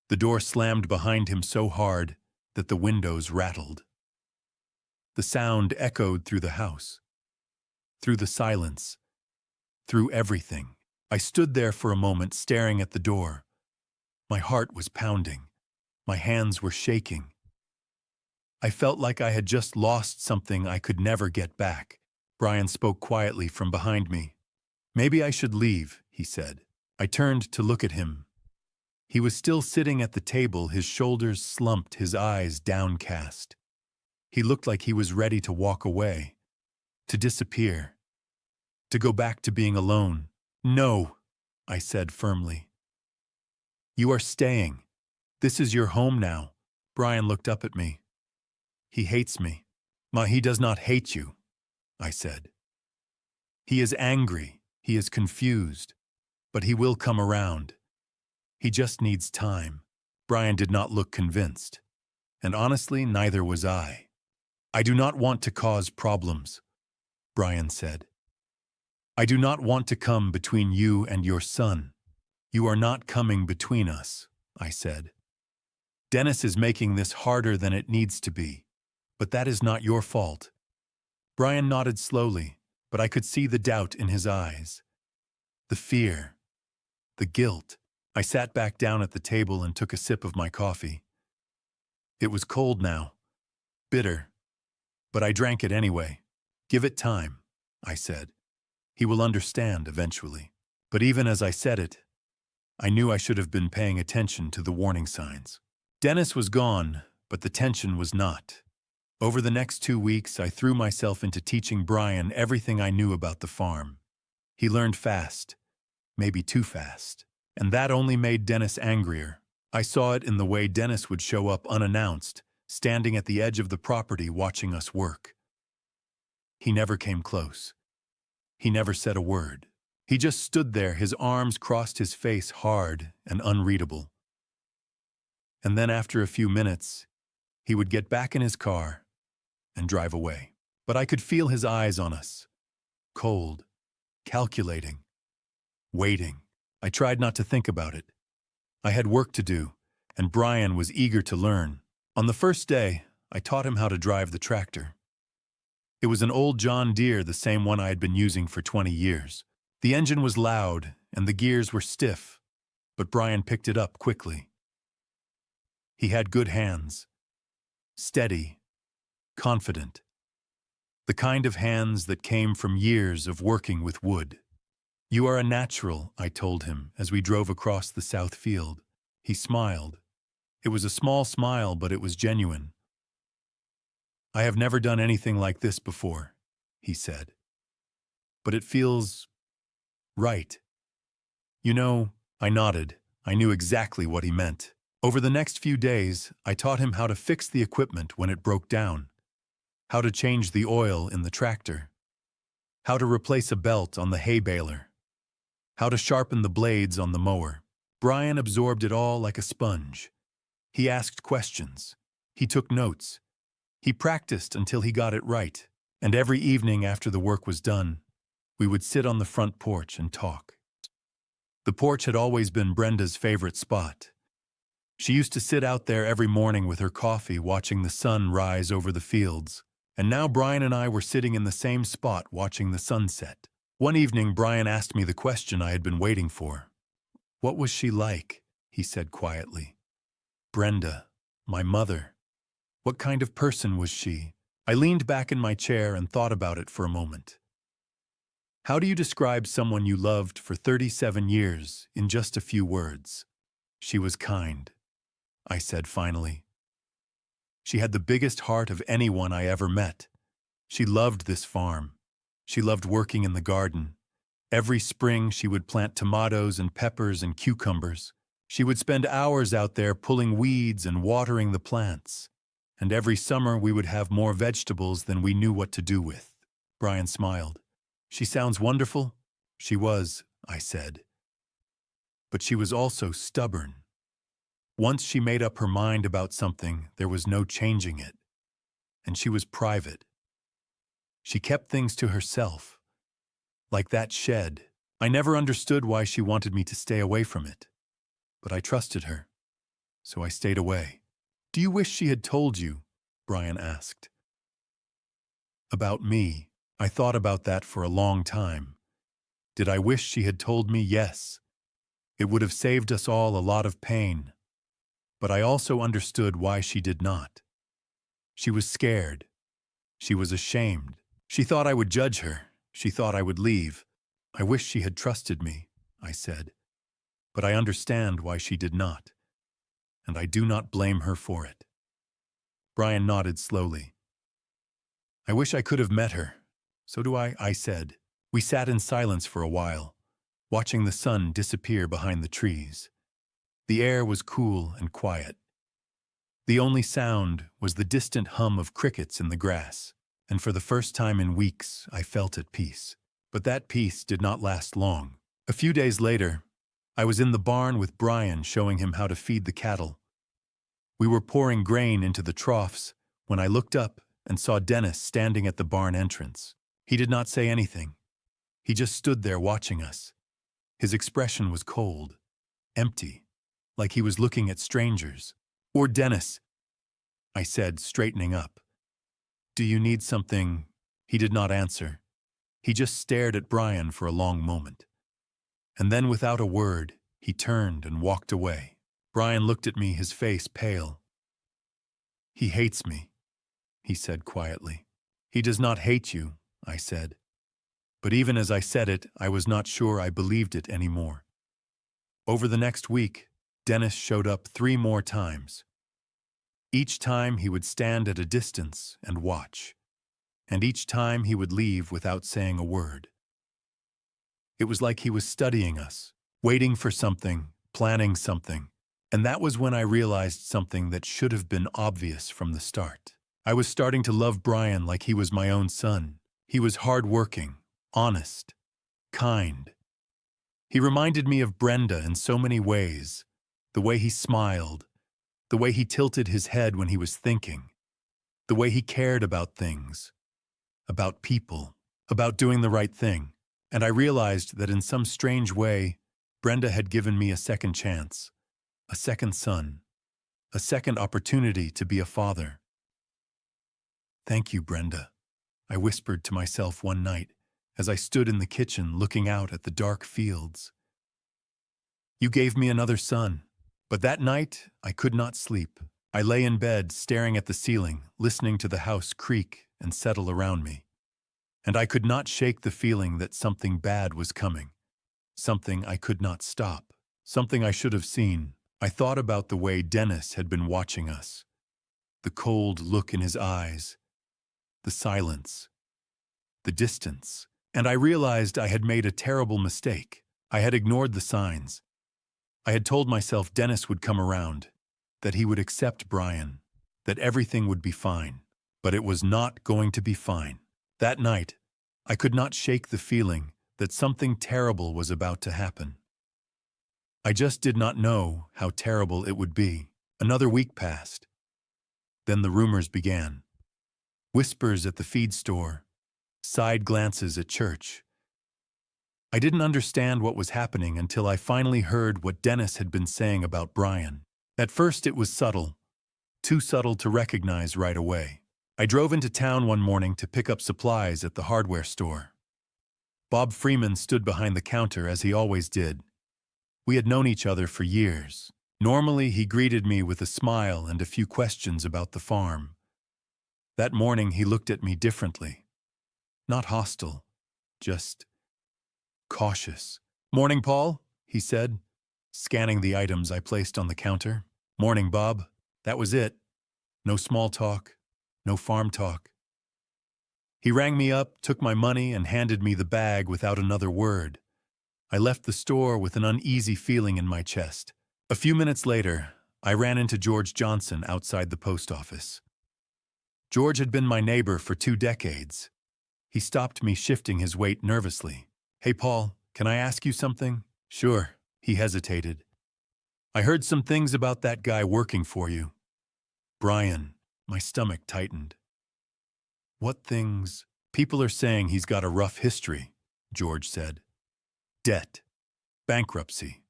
The door slammed behind him so hard that the windows rattled. The sound echoed through the house, through the silence, through everything. I stood there for a moment staring at the door. My heart was pounding. My hands were shaking. I felt like I had just lost something I could never get back. Brian spoke quietly from behind me. Maybe I should leave, he said. I turned to look at him. He was still sitting at the table, his shoulders slumped, his eyes downcast. He looked like he was ready to walk away, to disappear, to go back to being alone. No, I said firmly. You are staying. This is your home now. Brian looked up at me. He hates me. Ma, he does not hate you, I said. He is angry. He is confused. But he will come around. He just needs time. Brian did not look convinced. And honestly, neither was I. I do not want to cause problems, Brian said. I do not want to come between you and your son. You are not coming between us, I said. Dennis is making this harder than it needs to be, but that is not your fault. Brian nodded slowly, but I could see the doubt in his eyes. The fear. The guilt. I sat back down at the table and took a sip of my coffee. It was cold now, bitter, but I drank it anyway. Give it time, I said. He will understand eventually. But even as I said it, I knew I should have been paying attention to the warning signs. Dennis was gone, but the tension was not. Over the next 2 weeks, I threw myself into teaching Brian everything I knew about the farm. He learned fast, maybe too fast, and that only made Dennis angrier. I saw it in the way Dennis would show up unannounced, standing at the edge of the property watching us work. He never came close. He never said a word. He just stood there, his arms crossed, his face hard and unreadable. And then after a few minutes, he would get back in his car and drive away. But I could feel his eyes on us. Cold, calculating, waiting. I tried not to think about it. I had work to do, and Brian was eager to learn. On the first day, I taught him how to drive the tractor. It was an old John Deere, the same one I had been using for 20 years. The engine was loud, and the gears were stiff, but Brian picked it up quickly. He had good hands. Steady, confident. The kind of hands that came from years of working with wood. You are a natural, I told him as we drove across the south field. He smiled. It was a small smile, but it was genuine. I have never done anything like this before, he said. But it feels right. You know, I nodded. I knew exactly what he meant. Over the next few days, I taught him how to fix the equipment when it broke down, how to change the oil in the tractor, how to replace a belt on the hay baler, how to sharpen the blades on the mower. Brian absorbed it all like a sponge. He asked questions. He took notes. He practiced until he got it right. And every evening after the work was done, we would sit on the front porch and talk. The porch had always been Brenda's favorite spot. She used to sit out there every morning with her coffee, watching the sun rise over the fields. And now Brian and I were sitting in the same spot watching the sunset. One evening, Brian asked me the question I had been waiting for. What was she like? He said quietly. Brenda, my mother. What kind of person was she? I leaned back in my chair and thought about it for a moment. How do you describe someone you loved for 37 years in just a few words? She was kind, I said finally. She had the biggest heart of anyone I ever met. She loved this farm. She loved working in the garden. Every spring she would plant tomatoes and peppers and cucumbers. She would spend hours out there pulling weeds and watering the plants. And every summer we would have more vegetables than we knew what to do with. Brian smiled. She sounds wonderful. She was, I said. But she was also stubborn. Once she made up her mind about something, there was no changing it. And she was private. She kept things to herself. Like that shed. I never understood why she wanted me to stay away from it. But I trusted her. So I stayed away. Do you wish she had told you? Brian asked. About me. I thought about that for a long time. Did I wish she had told me? Yes. It would have saved us all a lot of pain. But I also understood why she did not. She was scared. She was ashamed. She thought I would judge her. She thought I would leave. I wish she had trusted me, I said. But I understand why she did not. And I do not blame her for it. Brian nodded slowly. I wish I could have met her. So do I said. We sat in silence for a while, watching the sun disappear behind the trees. The air was cool and quiet. The only sound was the distant hum of crickets in the grass, and for the first time in weeks I felt at peace. But that peace did not last long. A few days later, I was in the barn with Brian showing him how to feed the cattle. We were pouring grain into the troughs when I looked up and saw Dennis standing at the barn entrance. He did not say anything. He just stood there watching us. His expression was cold, empty, like he was looking at strangers. "Or Dennis," I said, straightening up. "Do you need something?" He did not answer. He just stared at Brian for a long moment. And then, without a word, he turned and walked away. Brian looked at me, his face pale. "He hates me," he said quietly. "He does not hate you," I said. But even as I said it, I was not sure I believed it anymore. Over the next week, Dennis showed up 3 more times. Each time he would stand at a distance and watch, and each time he would leave without saying a word. It was like he was studying us, waiting for something, planning something, and that was when I realized something that should have been obvious from the start. I was starting to love Brian like he was my own son. He was hardworking, honest, kind. He reminded me of Brenda in so many ways. The way he smiled, the way he tilted his head when he was thinking, the way he cared about things, about people, about doing the right thing. And I realized that in some strange way, Brenda had given me a second chance, a second son, a second opportunity to be a father. "Thank you, Brenda," I whispered to myself one night as I stood in the kitchen looking out at the dark fields. "You gave me another son." But that night, I could not sleep. I lay in bed, staring at the ceiling, listening to the house creak and settle around me. And I could not shake the feeling that something bad was coming. Something I could not stop. Something I should have seen. I thought about the way Dennis had been watching us. The cold look in his eyes. The silence. The distance. And I realized I had made a terrible mistake. I had ignored the signs. I had told myself Dennis would come around, that he would accept Brian, that everything would be fine. But it was not going to be fine. That night, I could not shake the feeling that something terrible was about to happen. I just did not know how terrible it would be. Another week passed. Then the rumors began. Whispers at the feed store, side glances at church. I didn't understand what was happening until I finally heard what Dennis had been saying about Brian. At first it was subtle, too subtle to recognize right away. I drove into town one morning to pick up supplies at the hardware store. Bob Freeman stood behind the counter as he always did. We had known each other for years. Normally he greeted me with a smile and a few questions about the farm. That morning he looked at me differently. Not hostile, just cautious. "Morning, Paul," he said, scanning the items I placed on the counter. "Morning, Bob." That was it. No small talk, no farm talk. He rang me up, took my money, and handed me the bag without another word. I left the store with an uneasy feeling in my chest. A few minutes later, I ran into George Johnson outside the post office. George had been my neighbor for 2 decades. He stopped me, shifting his weight nervously. "Hey, Paul, can I ask you something?" "Sure." He hesitated. "I heard some things about that guy working for you." "Brian." My stomach tightened. "What things?" "People are saying he's got a rough history," George said. "Debt. Bankruptcy.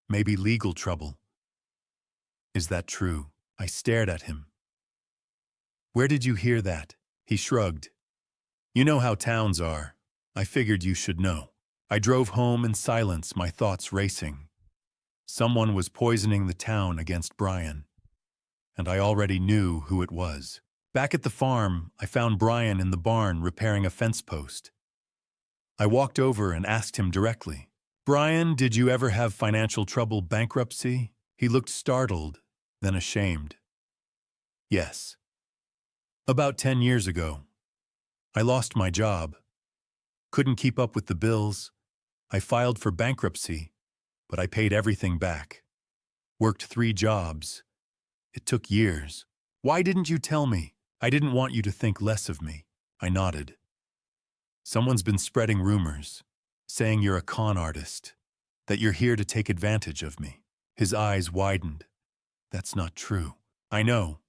Maybe legal trouble." "Is that true?" I stared at him. "Where did you hear that?" He shrugged. "You know how towns are. I figured you should know." I drove home in silence, my thoughts racing. Someone was poisoning the town against Brian, and I already knew who it was. Back at the farm, I found Brian in the barn repairing a fence post. I walked over and asked him directly, "Brian, did you ever have financial trouble, bankruptcy?" He looked startled, then ashamed. "Yes. About 10 years ago. I lost my job. Couldn't keep up with the bills. I filed for bankruptcy, but I paid everything back. Worked 3 jobs. It took years. Why didn't you tell me? I didn't want you to think less of me." I nodded. "Someone's been spreading rumors, saying you're a con artist, that you're here to take advantage of me." His eyes widened. That's not true. I know.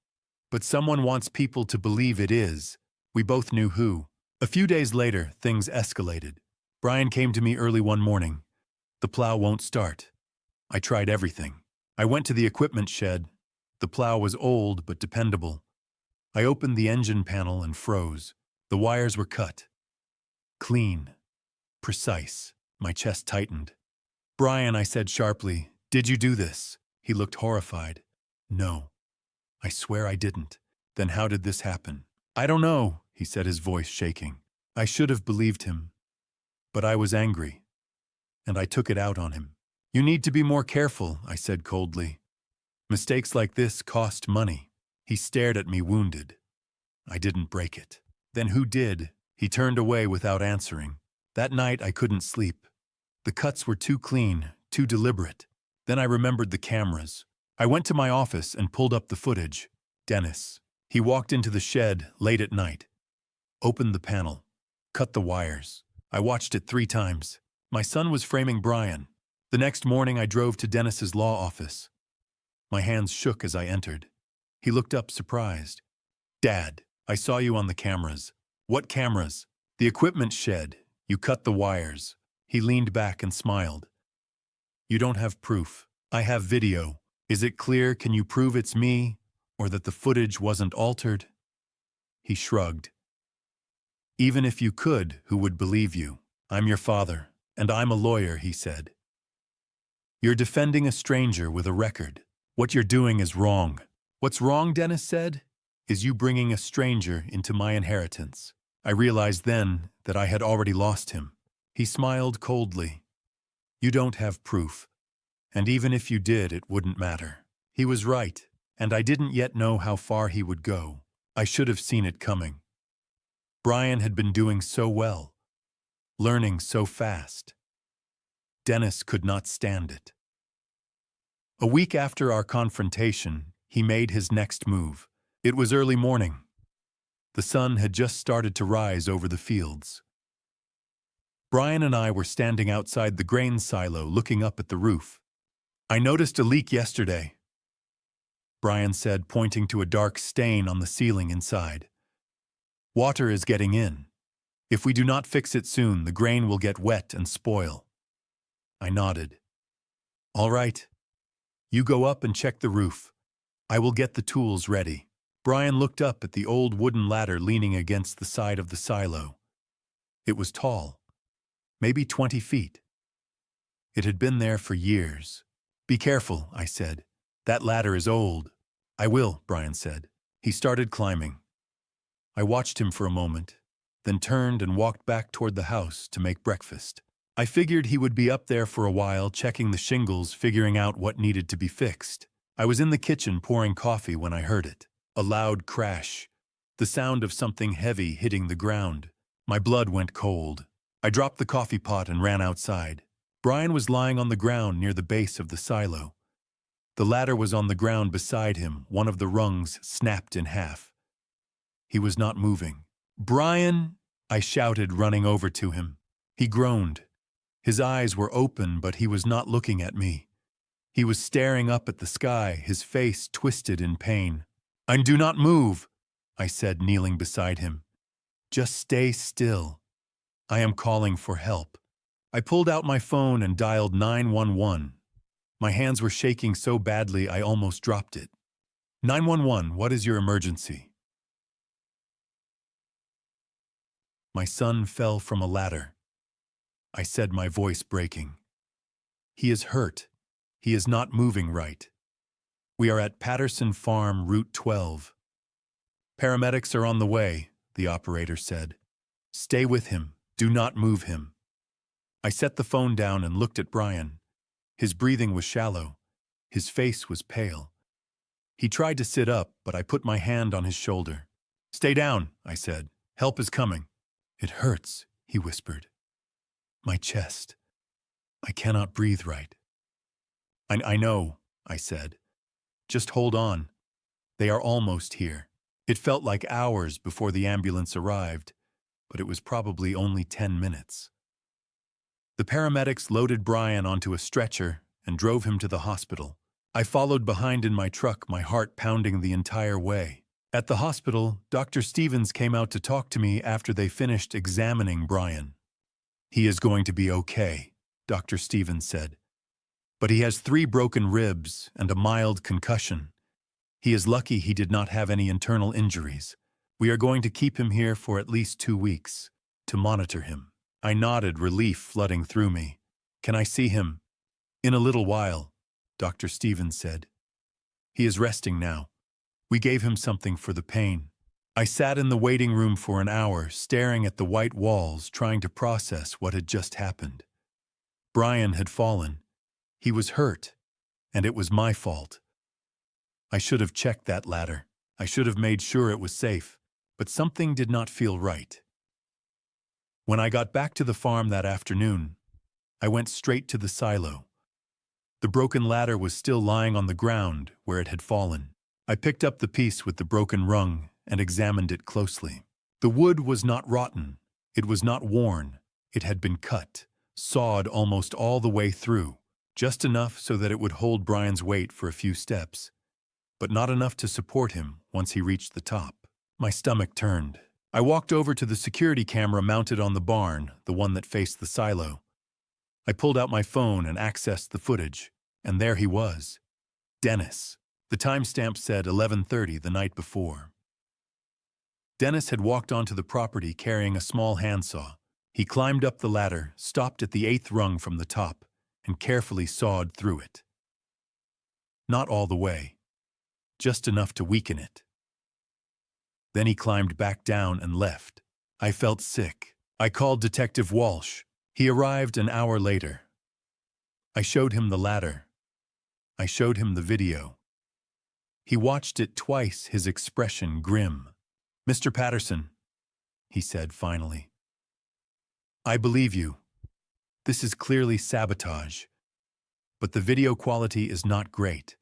But someone wants people to believe it is. We both knew who. A few days later, things escalated. Brian came to me early one morning. The plow won't start. I tried everything. I went to the equipment shed. The plow was old but dependable. I opened the engine panel and froze. The wires were cut. Clean. Precise. My chest tightened. "Brian," I said sharply, "did you do this?" He looked horrified. "No. I swear I didn't." "Then how did this happen?" "I don't know," he said, his voice shaking. I should have believed him. But I was angry, and I took it out on him. "You need to be more careful," I said coldly. "Mistakes like this cost money." He stared at me, wounded. "I didn't break it." "Then who did?" He turned away without answering. That night I couldn't sleep. The cuts were too clean, too deliberate. Then I remembered the cameras. I went to my office and pulled up the footage. Dennis. He walked into the shed late at night, opened the panel, cut the wires. I watched it 3 times. My son was framing Brian. The next morning I drove to Dennis's law office. My hands shook as I entered. He looked up surprised. "Dad, I saw you on the cameras." "What cameras?" "The equipment shed. You cut the wires." He leaned back and smiled. "You don't have proof. I have video. Is it clear? Can you prove it's me, or that the footage wasn't altered?" He shrugged. "Even if you could, who would believe you? I'm your father, and I'm a lawyer," he said. "You're defending a stranger with a record. What you're doing is wrong." "What's wrong," Dennis said, "is you bringing a stranger into my inheritance." I realized then that I had already lost him. He smiled coldly. "You don't have proof, and even if you did, it wouldn't matter." He was right, and I didn't yet know how far he would go. I should have seen it coming. Brian had been doing so well, learning so fast. Dennis could not stand it. A week after our confrontation, he made his next move. It was early morning. The sun had just started to rise over the fields. Brian and I were standing outside the grain silo looking up at the roof. "I noticed a leak yesterday," Brian said, pointing to a dark stain on the ceiling inside. "Water is getting in. If we do not fix it soon, the grain will get wet and spoil." I nodded. "All right. You go up and check the roof. I will get the tools ready." Brian looked up at the old wooden ladder leaning against the side of the silo. It was tall, maybe 20 feet. It had been there for years. "Be careful," I said. "That ladder is old." "I will," Brian said. He started climbing. I watched him for a moment, then turned and walked back toward the house to make breakfast. I figured he would be up there for a while, checking the shingles, figuring out what needed to be fixed. I was in the kitchen pouring coffee when I heard it. A loud crash. The sound of something heavy hitting the ground. My blood went cold. I dropped the coffee pot and ran outside. Brian was lying on the ground near the base of the silo. The ladder was on the ground beside him, one of the rungs snapped in half. He was not moving. "Brian!" I shouted, running over to him. He groaned. His eyes were open, but he was not looking at me. He was staring up at the sky, his face twisted in pain. "And do not move," I said, kneeling beside him. "Just stay still. I am calling for help." I pulled out my phone and dialed 911. My hands were shaking so badly I almost dropped it. 911, what is your emergency?" "My son fell from a ladder," I said, my voice breaking. "He is hurt. He is not moving right. We are at Patterson Farm, Route 12. Paramedics are on the way," the operator said. "Stay with him. Do not move him." I set the phone down and looked at Brian. His breathing was shallow. His face was pale. He tried to sit up, but I put my hand on his shoulder. "Stay down," I said. "Help is coming." "It hurts," he whispered. "My chest. I cannot breathe right." I know," I said. "Just hold on. They are almost here." It felt like hours before the ambulance arrived, but it was probably only 10 minutes. The paramedics loaded Brian onto a stretcher and drove him to the hospital. I followed behind in my truck, my heart pounding the entire way. At the hospital, Dr. Stevens came out to talk to me after they finished examining Brian. "He is going to be okay," Dr. Stevens said. "But he has 3 broken ribs and a mild concussion. He is lucky he did not have any internal injuries. We are going to keep him here for at least 2 weeks, to monitor him." I nodded, relief flooding through me. "Can I see him?" "In a little while," Dr. Stevens said. "He is resting now. We gave him something for the pain." I sat in the waiting room for an hour, staring at the white walls, trying to process what had just happened. Brian had fallen. He was hurt, and it was my fault. I should have checked that ladder. I should have made sure it was safe, but something did not feel right. When I got back to the farm that afternoon, I went straight to the silo. The broken ladder was still lying on the ground where it had fallen. I picked up the piece with the broken rung and examined it closely. The wood was not rotten. It was not worn. It had been cut, sawed almost all the way through, just enough so that it would hold Brian's weight for a few steps, but not enough to support him once he reached the top. My stomach turned. I walked over to the security camera mounted on the barn, the one that faced the silo. I pulled out my phone and accessed the footage, and there he was. Dennis. The timestamp said 11:30 the night before. Dennis had walked onto the property carrying a small handsaw. He climbed up the ladder, stopped at the 8th rung from the top, and carefully sawed through it. Not all the way, just enough to weaken it. Then he climbed back down and left. I felt sick. I called Detective Walsh. He arrived an hour later. I showed him the ladder. I showed him the video. He watched it twice, his expression grim. "Mr. Patterson," he said finally, "I believe you. This is clearly sabotage, but the video quality is not great.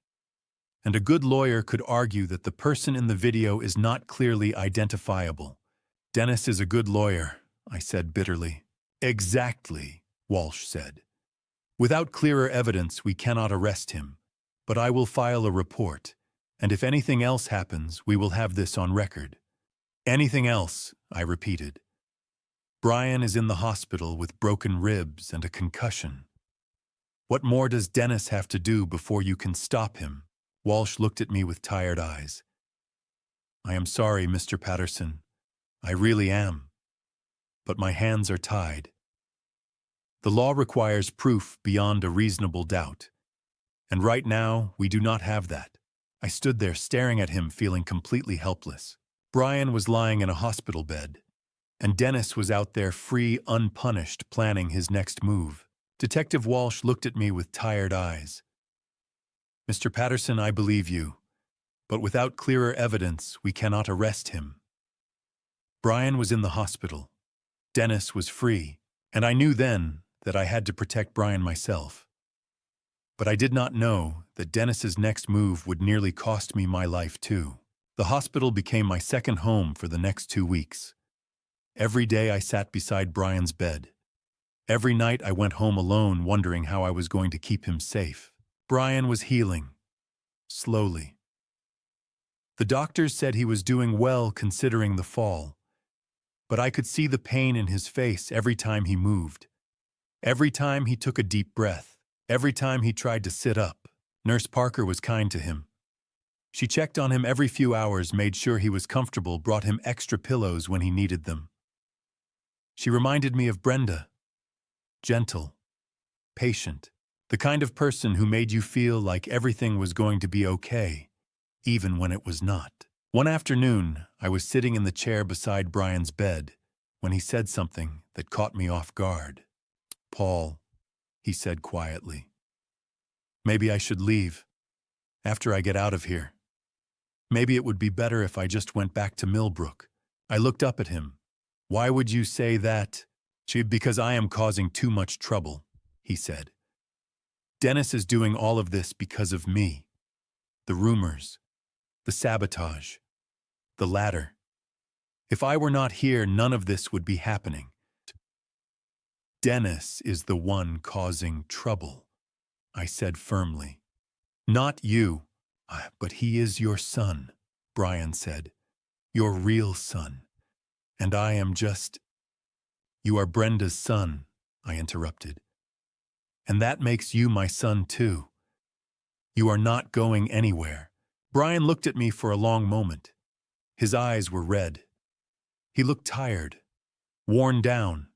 And a good lawyer could argue that the person in the video is not clearly identifiable." "Dennis is a good lawyer," I said bitterly. "Exactly," Walsh said. "Without clearer evidence, we cannot arrest him. But I will file a report, and if anything else happens, we will have this on record." "Anything else," I repeated. "Brian is in the hospital with broken ribs and a concussion. What more does Dennis have to do before you can stop him?" Walsh looked at me with tired eyes. "I am sorry, Mr. Patterson. I really am. But my hands are tied. The law requires proof beyond a reasonable doubt. And right now, we do not have that." I stood there staring at him, feeling completely helpless. Brian was lying in a hospital bed, and Dennis was out there free, unpunished, planning his next move. Detective Walsh looked at me with tired eyes. "Mr. Patterson, I believe you, but without clearer evidence, we cannot arrest him. Brian was in the hospital. Dennis was free, and I knew then that I had to protect Brian myself. But I did not know that Dennis's next move would nearly cost me my life too. The hospital became my second home for the next 2 weeks. Every day I sat beside Brian's bed. Every night I went home alone, wondering how I was going to keep him safe. Brian was healing, slowly. The doctors said he was doing well considering the fall, but I could see the pain in his face every time he moved. Every time he took a deep breath. Every time he tried to sit up. Nurse Parker was kind to him. She checked on him every few hours, made sure he was comfortable, brought him extra pillows when he needed them. She reminded me of Brenda. Gentle, patient, the kind of person who made you feel like everything was going to be okay, even when it was not. One afternoon, I was sitting in the chair beside Brian's bed when he said something that caught me off guard. "Paul," he said quietly, "maybe I should leave after I get out of here. Maybe it would be better if I just went back to Millbrook." I looked up at him. "Why would you say that?" "Because I am causing too much trouble," he said. "Dennis is doing all of this because of me. The rumors, the sabotage, the ladder. If I were not here, none of this would be happening. Dennis is the one causing trouble," I said firmly. Not you. But he is your son, Brian said. Your real son. And I am just— You are Brenda's son, I interrupted. And that makes you my son too. You are not going anywhere. Brian looked at me for a long moment. His eyes were red. He looked tired, worn down,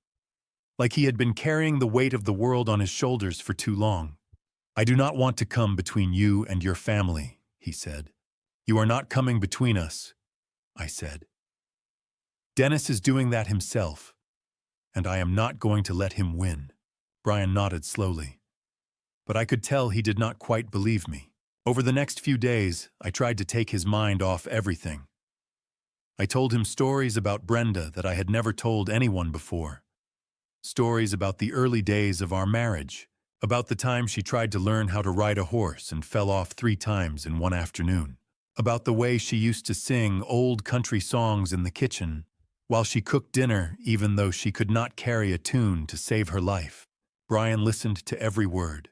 like he had been carrying the weight of the world on his shoulders for too long. I do not want to come between you and your family, he said. You are not coming between us, I said. Dennis is doing that himself, and I am not going to let him win. Brian nodded slowly, but I could tell he did not quite believe me. Over the next few days, I tried to take his mind off everything. I told him stories about Brenda that I had never told anyone before. Stories about the early days of our marriage, about the time she tried to learn how to ride a horse and fell off 3 times in one afternoon, about the way she used to sing old country songs in the kitchen while she cooked dinner even though she could not carry a tune to save her life. Brian listened to every word.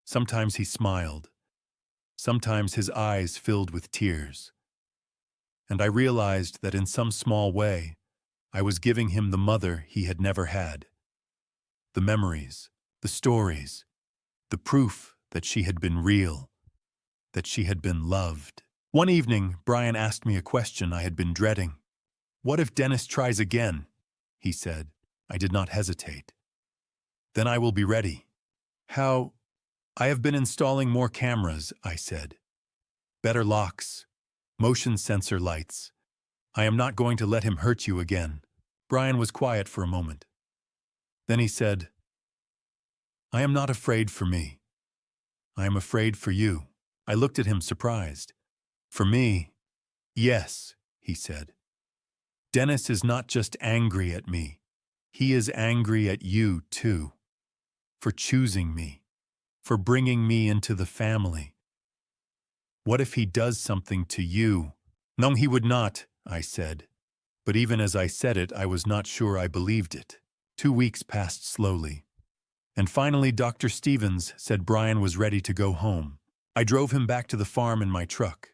Sometimes he smiled. Sometimes his eyes filled with tears. And I realized that in some small way, I was giving him the mother he had never had. The memories, the stories, the proof that she had been real, that she had been loved. One evening, Brian asked me a question I had been dreading. What if Dennis tries again? He said. I did not hesitate. Then I will be ready. How? I have been installing more cameras, I said. Better locks, motion sensor lights. I am not going to let him hurt you again. Brian was quiet for a moment. Then he said, I am not afraid for me. I am afraid for you. I looked at him surprised. For me? Yes, he said. Dennis is not just angry at me. He is angry at you, too. For choosing me. For bringing me into the family. What if he does something to you? No, he would not, I said. But even as I said it, I was not sure I believed it. 2 weeks passed slowly. And finally, Dr. Stevens said Brian was ready to go home. I drove him back to the farm in my truck.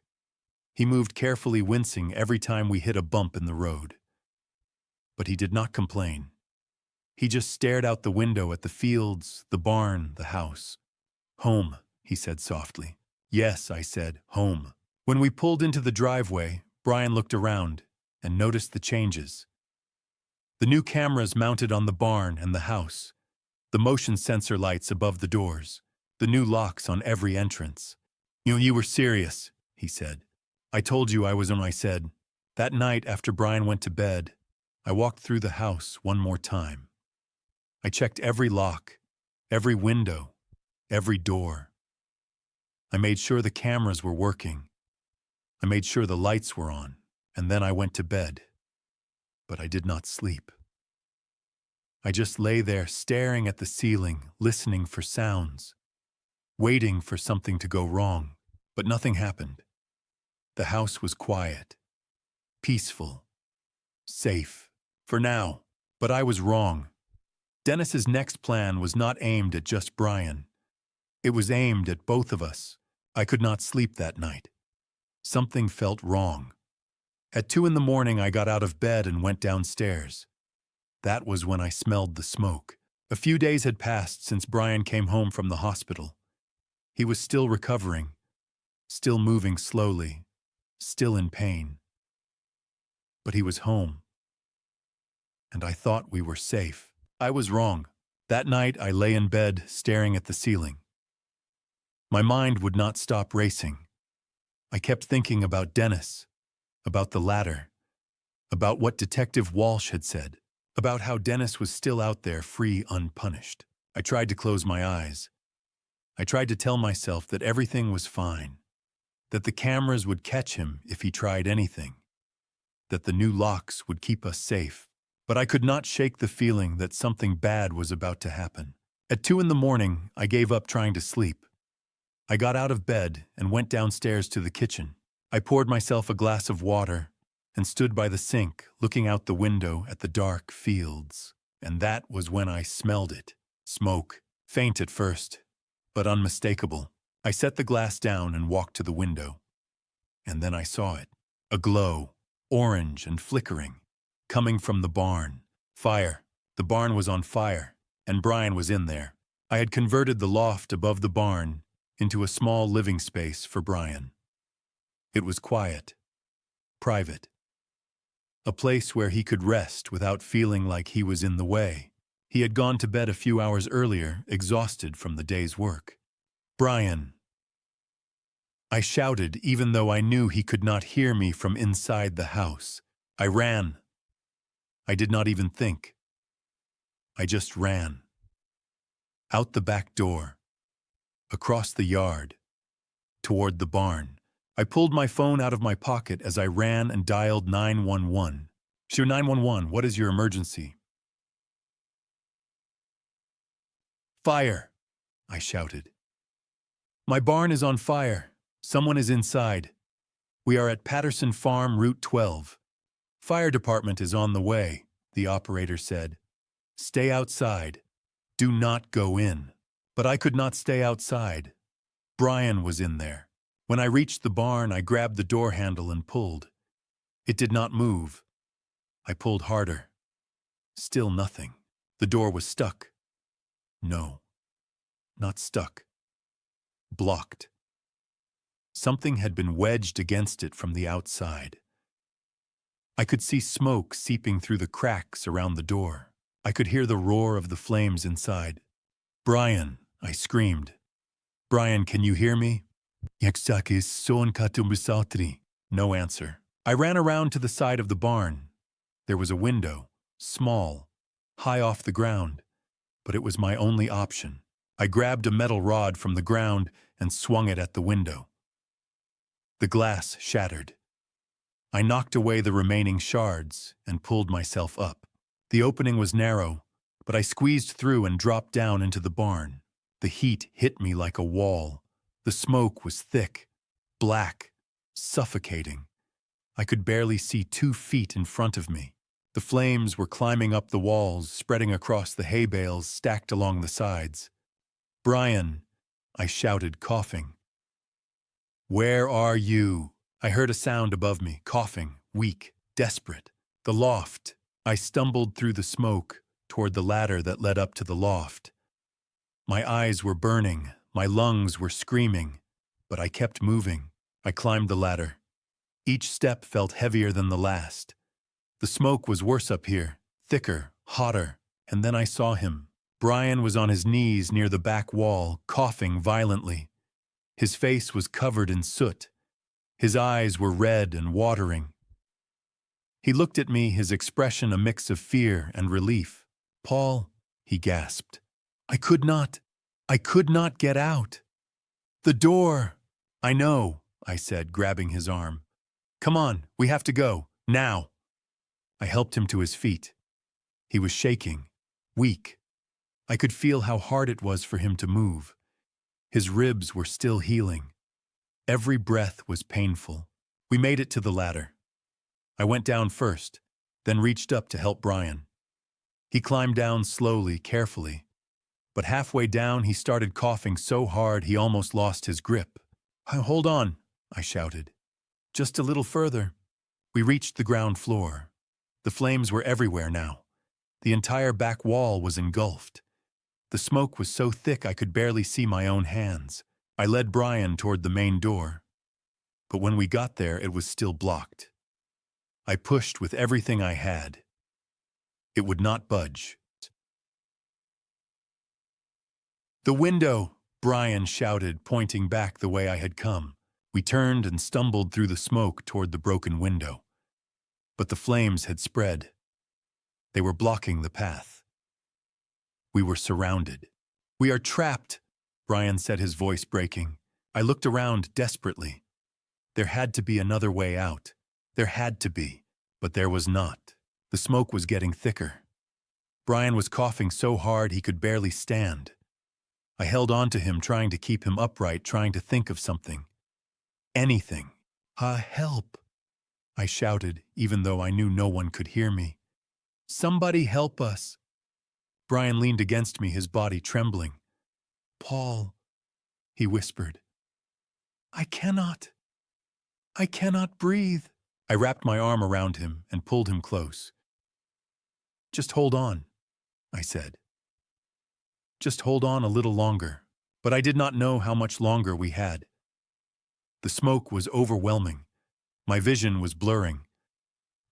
He moved carefully, wincing every time we hit a bump in the road. But he did not complain. He just stared out the window at the fields, the barn, the house. Home, he said softly. Yes, I said, home. When we pulled into the driveway, Brian looked around and noticed the changes. The new cameras mounted on the barn and the house, the motion sensor lights above the doors, the new locks on every entrance. You were serious, he said. I told you I was when I said. That night after Brian went to bed, I walked through the house one more time. I checked every lock, every window, every door. I made sure the cameras were working. I made sure the lights were on, and then I went to bed. But I did not sleep. I just lay there staring at the ceiling, listening for sounds, waiting for something to go wrong, but nothing happened. The house was quiet, peaceful, safe, for now, but I was wrong. Dennis's next plan was not aimed at just Brian. It was aimed at both of us. I could not sleep that night. Something felt wrong. At 2 a.m, I got out of bed and went downstairs. That was when I smelled the smoke. A few days had passed since Brian came home from the hospital. He was still recovering, still moving slowly, still in pain. But he was home. And I thought we were safe. I was wrong. That night I lay in bed, staring at the ceiling. My mind would not stop racing. I kept thinking about Dennis, about the ladder, about what Detective Walsh had said, about how Dennis was still out there free, unpunished. I tried to close my eyes. I tried to tell myself that everything was fine, that the cameras would catch him if he tried anything, that the new locks would keep us safe. But I could not shake the feeling that something bad was about to happen. At 2 a.m, I gave up trying to sleep. I got out of bed and went downstairs to the kitchen. I poured myself a glass of water and stood by the sink, looking out the window at the dark fields. And that was when I smelled it. Smoke, faint at first, but unmistakable. I set the glass down and walked to the window. And then I saw it. A glow, orange and flickering, coming from the barn. Fire. The barn was on fire, and Brian was in there. I had converted the loft above the barn into a small living space for Brian. It was quiet, private, a place where he could rest without feeling like he was in the way. He had gone to bed a few hours earlier, exhausted from the day's work. "Brian!" I shouted, even though I knew he could not hear me from inside the house. I ran. I did not even think. I just ran. Out the back door, across the yard, toward the barn. I pulled my phone out of my pocket as I ran and dialed 911. "Sure, 911, what is your emergency?" "Fire!" I shouted. "My barn is on fire. Someone is inside. We are at Patterson Farm, Route 12. Fire department is on the way," the operator said. "Stay outside. Do not go in." But I could not stay outside. Brian was in there. When I reached the barn, I grabbed the door handle and pulled. It did not move. I pulled harder. Still nothing. The door was stuck. No, not stuck. Blocked. Something had been wedged against it from the outside. I could see smoke seeping through the cracks around the door. I could hear the roar of the flames inside. "Brian!" I screamed. "Brian, can you hear me?" No answer. I ran around to the side of the barn. There was a window, small, high off the ground, but it was my only option. I grabbed a metal rod from the ground and swung it at the window. The glass shattered. I knocked away the remaining shards and pulled myself up. The opening was narrow, but I squeezed through and dropped down into the barn. The heat hit me like a wall. The smoke was thick, black, suffocating. I could barely see 2 feet in front of me. The flames were climbing up the walls, spreading across the hay bales stacked along the sides. "Brian!" I shouted, coughing. "Where are you?" I heard a sound above me, coughing, weak, desperate. The loft. I stumbled through the smoke toward the ladder that led up to the loft. My eyes were burning, my lungs were screaming, but I kept moving. I climbed the ladder. Each step felt heavier than the last. The smoke was worse up here, thicker, hotter, and then I saw him. Brian was on his knees near the back wall, coughing violently. His face was covered in soot. His eyes were red and watering. He looked at me, his expression a mix of fear and relief. "Paul," he gasped. I could not get out. "The door." "I know," I said, grabbing his arm. "Come on, we have to go, now." I helped him to his feet. He was shaking, weak. I could feel how hard it was for him to move. His ribs were still healing. Every breath was painful. We made it to the ladder. I went down first, then reached up to help Brian. He climbed down slowly, carefully. But halfway down, he started coughing so hard he almost lost his grip. "Hold on," I shouted. "Just a little further." We reached the ground floor. The flames were everywhere now. The entire back wall was engulfed. The smoke was so thick I could barely see my own hands. I led Brian toward the main door. But when we got there, it was still blocked. I pushed with everything I had. It would not budge. "The window!" Brian shouted, pointing back the way I had come. We turned and stumbled through the smoke toward the broken window. But the flames had spread. They were blocking the path. We were surrounded. "We are trapped," Brian said, his voice breaking. I looked around desperately. There had to be another way out. There had to be, but there was not. The smoke was getting thicker. Brian was coughing so hard he could barely stand. I held on to him, trying to keep him upright, trying to think of something. Anything. Help!" I shouted, even though I knew no one could hear me. "Somebody help us!" Brian leaned against me, his body trembling. "Paul," he whispered. I cannot. I cannot breathe. I wrapped my arm around him and pulled him close. Just hold on, I said. Just hold on a little longer. But I did not know how much longer we had. The smoke was overwhelming. My vision was blurring.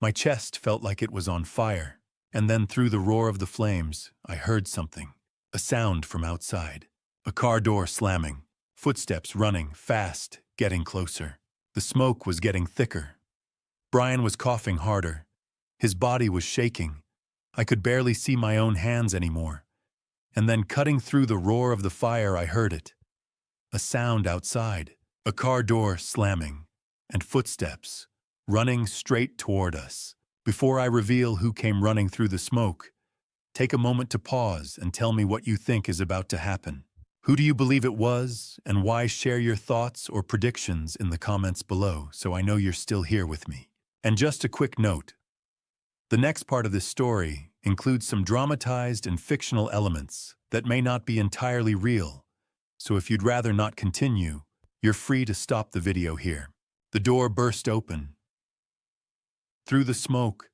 My chest felt like it was on fire. And then through the roar of the flames, I heard something. A sound from outside. A car door slamming. Footsteps running, fast, getting closer. The smoke was getting thicker. Brian was coughing harder. His body was shaking. I could barely see my own hands anymore. And then cutting through the roar of the fire, I heard it. A sound outside. A car door slamming. And footsteps running straight toward us. Before I reveal who came running through the smoke, take a moment to pause and tell me what you think is about to happen. Who do you believe it was, and why? Share your thoughts or predictions in the comments below so I know you're still here with me. And just a quick note. The next part of this story includes some dramatized and fictional elements that may not be entirely real, so if you'd rather not continue, you're free to stop the video here. The door burst open. Through the smoke,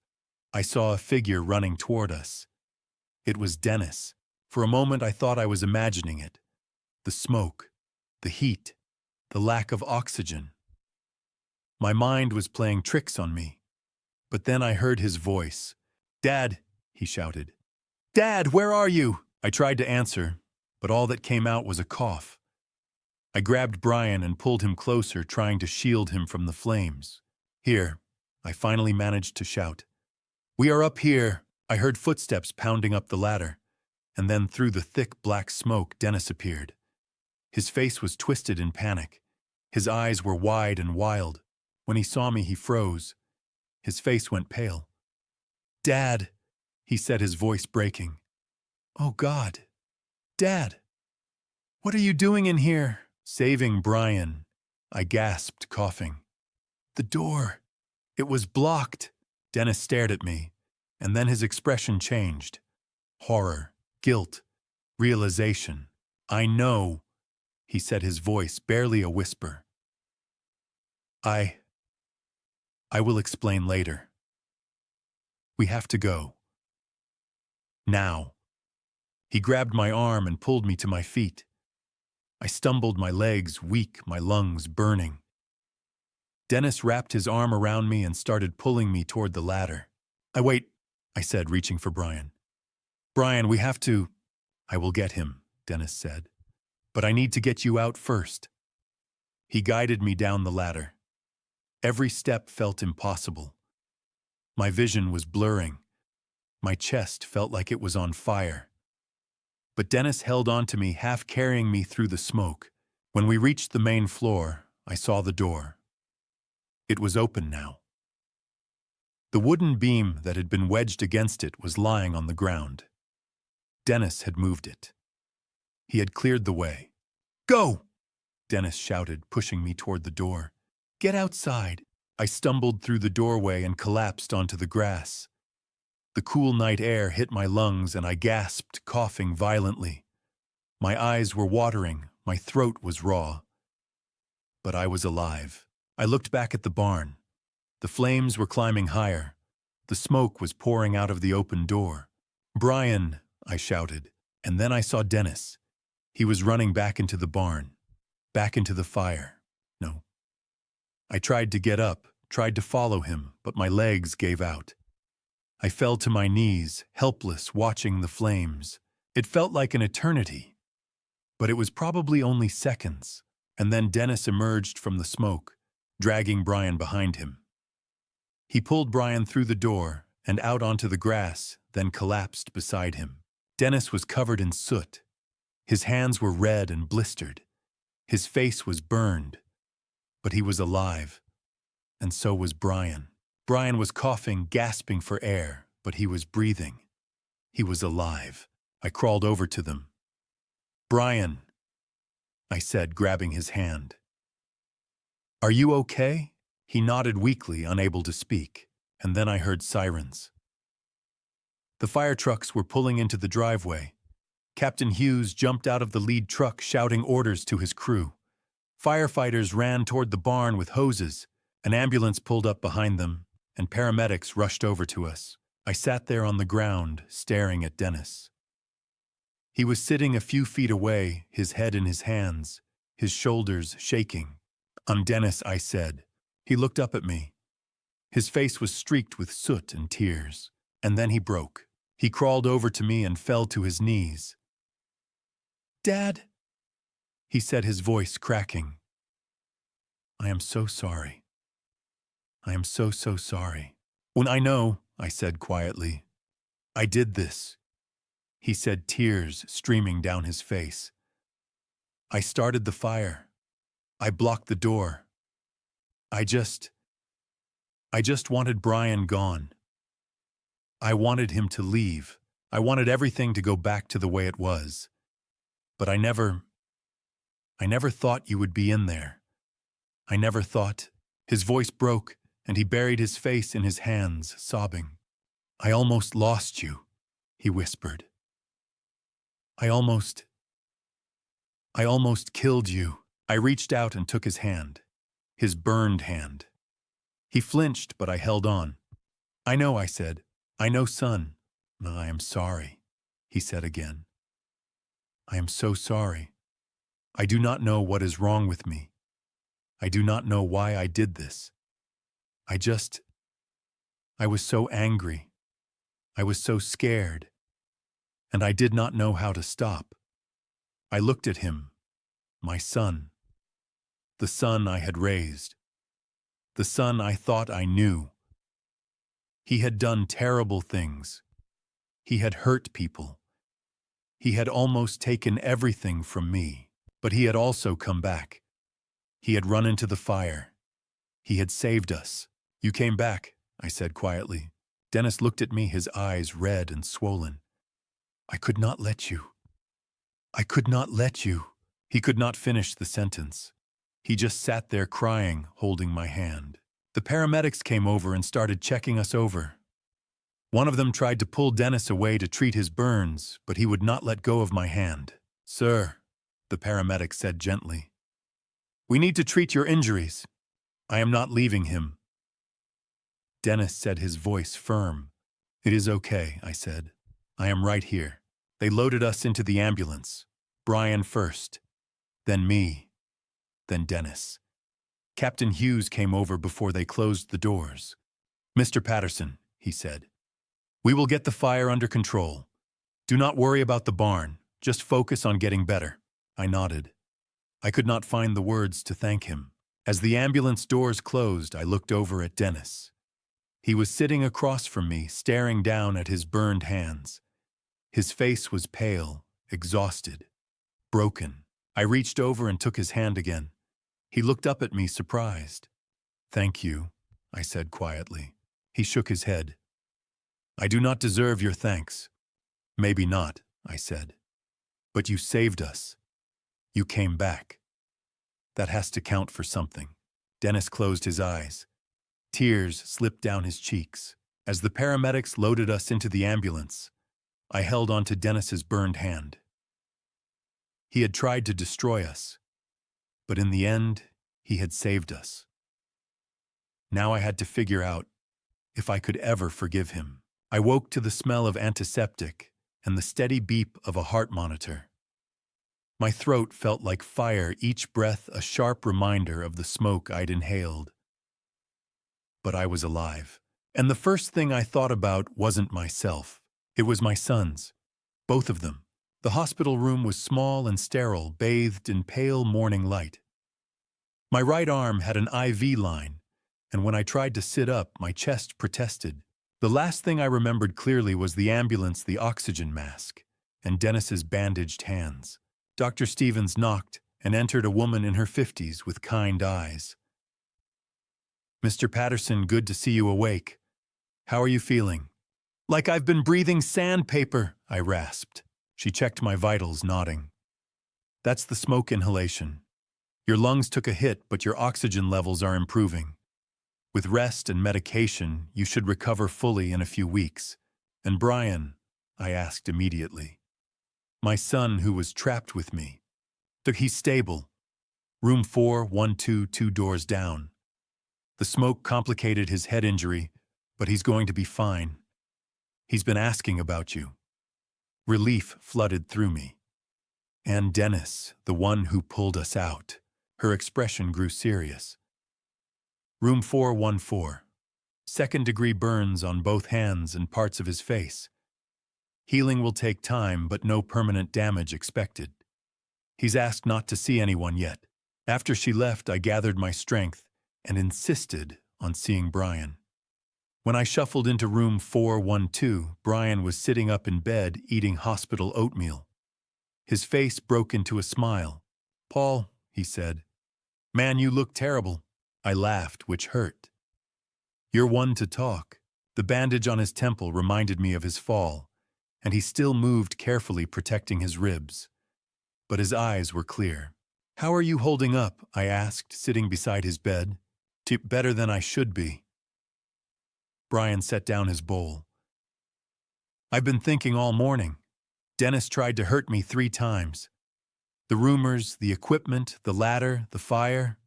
I saw a figure running toward us. It was Dennis. For a moment I thought I was imagining it. The smoke, the heat, the lack of oxygen. My mind was playing tricks on me. But then I heard his voice. "Dad," he shouted. "Dad, where are you?" I tried to answer, but all that came out was a cough. I grabbed Brian and pulled him closer, trying to shield him from the flames. "Here," I finally managed to shout. "We are up here." I heard footsteps pounding up the ladder, and then through the thick black smoke, Dennis appeared. His face was twisted in panic. His eyes were wide and wild. When he saw me, he froze. His face went pale. "Dad," he said, his voice breaking. "Oh God, Dad, what are you doing in here?" "Saving Brian," I gasped, coughing. "The door, it was blocked." Dennis stared at me, and then his expression changed. Horror, guilt, realization. "I know," he said, his voice barely a whisper. I will explain later. We have to go. Now." He grabbed my arm and pulled me to my feet. I stumbled, my legs weak, my lungs burning. Dennis wrapped his arm around me and started pulling me toward the ladder. "Wait," I said, reaching for Brian. "Brian, we have to—" "I will get him," Dennis said. "But I need to get you out first." He guided me down the ladder. Every step felt impossible. My vision was blurring. My chest felt like it was on fire. But Dennis held on to me, half carrying me through the smoke. When we reached the main floor, I saw the door. It was open now. The wooden beam that had been wedged against it was lying on the ground. Dennis had moved it. He had cleared the way. "Go!" Dennis shouted, pushing me toward the door. "Get outside." I stumbled through the doorway and collapsed onto the grass. The cool night air hit my lungs and I gasped, coughing violently. My eyes were watering, my throat was raw. But I was alive. I looked back at the barn. The flames were climbing higher. The smoke was pouring out of the open door. "Brian," I shouted, and then I saw Dennis. He was running back into the barn, back into the fire. No. I tried to get up, tried to follow him, but my legs gave out. I fell to my knees, helpless, watching the flames. It felt like an eternity, but it was probably only seconds. And then Dennis emerged from the smoke, dragging Brian behind him. He pulled Brian through the door and out onto the grass, then collapsed beside him. Dennis was covered in soot. His hands were red and blistered. His face was burned, but he was alive. And so was Brian. Brian was coughing, gasping for air, but he was breathing. He was alive. I crawled over to them. "Brian," I said, grabbing his hand. "Are you okay?" He nodded weakly, unable to speak, and then I heard sirens. The fire trucks were pulling into the driveway. Captain Hughes jumped out of the lead truck, shouting orders to his crew. Firefighters ran toward the barn with hoses. An ambulance pulled up behind them, and paramedics rushed over to us. I sat there on the ground, staring at Dennis. He was sitting a few feet away, his head in his hands, his shoulders shaking. Dennis," I said. He looked up at me. His face was streaked with soot and tears. And then he broke. He crawled over to me and fell to his knees. "Dad," he said, his voice cracking. "I am so sorry. I am so sorry." "When I know," I said quietly. "I did this," he said, tears streaming down his face. "I started the fire. I blocked the door. I just wanted Brian gone. I wanted him to leave. I wanted everything to go back to the way it was. But I never thought you would be in there. I never thought." His voice broke, and he buried his face in his hands, sobbing. "I almost lost you," he whispered. I almost killed you." I reached out and took his hand, his burned hand. He flinched, but I held on. "I know," I said. "I know, son." "I am sorry," he said again. "I am so sorry. I do not know what is wrong with me. I do not know why I did this. I was so angry. I was so scared. And I did not know how to stop." I looked at him, my son, the son I had raised, the son I thought I knew. He had done terrible things. He had hurt people. He had almost taken everything from me, but he had also come back. He had run into the fire. He had saved us. "You came back," I said quietly. Dennis looked at me, his eyes red and swollen. "I could not let you. I could not let you." He could not finish the sentence. He just sat there crying, holding my hand. The paramedics came over and started checking us over. One of them tried to pull Dennis away to treat his burns, but he would not let go of my hand. "Sir," the paramedic said gently, "we need to treat your injuries. I am not leaving him." Dennis said, his voice firm. "It is okay," I said. "I am right here." They loaded us into the ambulance. Brian first, then me, then Dennis. Captain Hughes came over before they closed the doors. "Mr. Patterson," he said, "we will get the fire under control. Do not worry about the barn. Just focus on getting better." I nodded. I could not find the words to thank him. As the ambulance doors closed, I looked over at Dennis. He was sitting across from me, staring down at his burned hands. His face was pale, exhausted, broken. I reached over and took his hand again. He looked up at me, surprised. "Thank you," I said quietly. He shook his head. "I do not deserve your thanks." "Maybe not," I said. "But you saved us. You came back. That has to count for something." Dennis closed his eyes. Tears slipped down his cheeks. As the paramedics loaded us into the ambulance, I held onto Dennis's burned hand. He had tried to destroy us, but in the end, he had saved us. Now I had to figure out if I could ever forgive him. I woke to the smell of antiseptic and the steady beep of a heart monitor. My throat felt like fire, each breath a sharp reminder of the smoke I'd inhaled. But I was alive, and the first thing I thought about wasn't myself. It was my sons, both of them. The hospital room was small and sterile, bathed in pale morning light. My right arm had an IV line, and when I tried to sit up, my chest protested. The last thing I remembered clearly was the ambulance, the oxygen mask, and Dennis's bandaged hands. Dr. Stevens knocked and entered a woman in her 50s with kind eyes. "Mr. Patterson, good to see you awake. How are you feeling?" "Like I've been breathing sandpaper," I rasped. She checked my vitals, nodding. "That's the smoke inhalation. Your lungs took a hit, but your oxygen levels are improving. With rest and medication, you should recover fully in a few weeks." "And Brian?" I asked immediately. "My son who was trapped with me. He's stable. Room 4122, two doors down. The smoke complicated his head injury, but he's going to be fine. He's been asking about you. Relief flooded through me. And Dennis, the one who pulled us out. Her expression grew serious. Room 414. Second-degree burns on both hands and parts of his face. Healing will take time, but no permanent damage expected. He's asked not to see anyone yet. After she left, I gathered my strength and insisted on seeing Brian. When I shuffled into room 412, Brian was sitting up in bed eating hospital oatmeal. His face broke into a smile. "Paul," he said, "man, you look terrible." I laughed, which hurt. "You're one to talk." The bandage on his temple reminded me of his fall, and he still moved carefully, protecting his ribs. But his eyes were clear. "How are you holding up?" I asked, sitting beside his bed. "Better than I should be." Brian set down his bowl. "I've been thinking all morning. Dennis tried to hurt me 3 times. The rumors, the equipment, the ladder, the fire."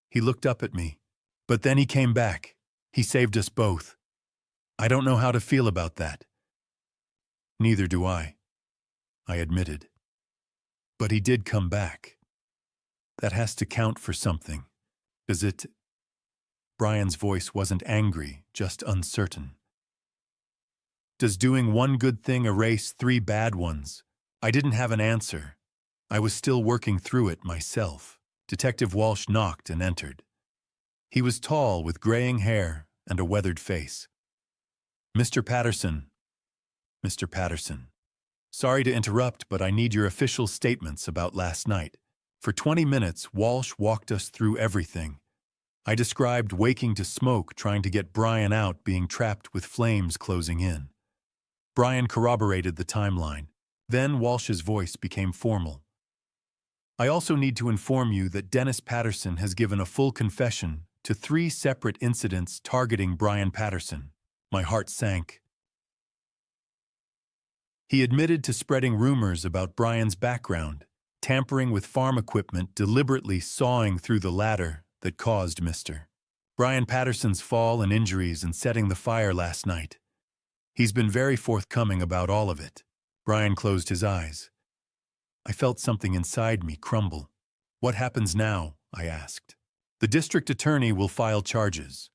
He looked up at me. "But then he came back. He saved us both. I don't know how to feel about that." "Neither do I admitted. "But he did come back. That has to count for something, does it?" Brian's voice wasn't angry, just uncertain. "Does doing one good thing erase 3 bad ones?" I didn't have an answer. I was still working through it myself. Detective Walsh knocked and entered. He was tall, with graying hair and a weathered face. "Mr. Patterson." "Mr. Patterson. Sorry to interrupt, but I need your official statements about last night." For 20 minutes, Walsh walked us through everything. I described waking to smoke, trying to get Brian out, being trapped with flames closing in. Brian corroborated the timeline. Then Walsh's voice became formal. "I also need to inform you that Dennis Patterson has given a full confession to 3 separate incidents targeting Brian Patterson." My heart sank. He admitted to spreading rumors about Brian's background, tampering with farm equipment, deliberately sawing through the ladder that caused Mr. Brian Patterson's fall and injuries, and setting the fire last night. He's been very forthcoming about all of it. Brian closed his eyes. I felt something inside me crumble. "What happens now?" I asked. "The district attorney will file charges.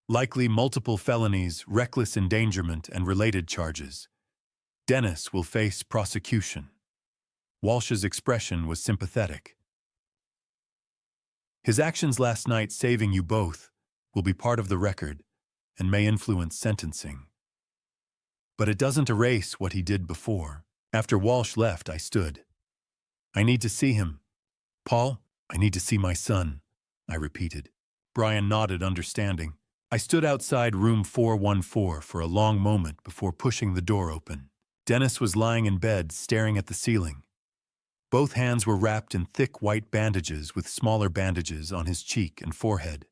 Likely multiple felonies, reckless endangerment, and related charges. Dennis will face prosecution." Walsh's expression was sympathetic. "His actions last night, saving you both, will be part of the record and may influence sentencing. But it doesn't erase what he did before." After Walsh left, I stood. "I need to see him. Paul, I need to see my son," I repeated. Brian nodded, understanding. I stood outside room 414 for a long moment before pushing the door open. Dennis was lying in bed, staring at the ceiling. Both hands were wrapped in thick white bandages, with smaller bandages on his cheek and forehead.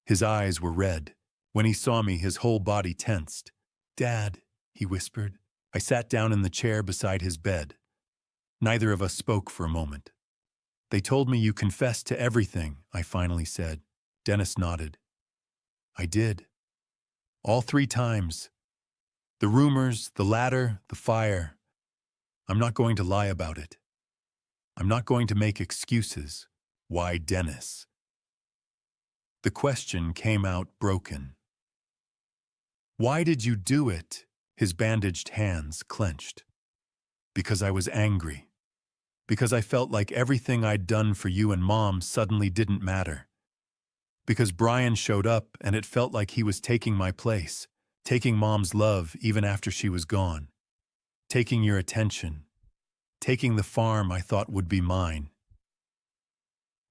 His eyes were red. When he saw me, his whole body tensed. "Dad," he whispered. I sat down in the chair beside his bed. Neither of us spoke for a moment. "They told me you confessed to everything," I finally said. Dennis nodded. "I did. All 3 times. The rumors, the ladder, the fire. I'm not going to lie about it. I'm not going to make excuses. Why Dennis?" The question came out broken. "Why did you do it?" His bandaged hands clenched. "Because I was angry. Because I felt like everything I'd done for you and Mom suddenly didn't matter. Because Brian showed up and it felt like he was taking my place, taking Mom's love even after she was gone, taking your attention, taking the farm I thought would be mine."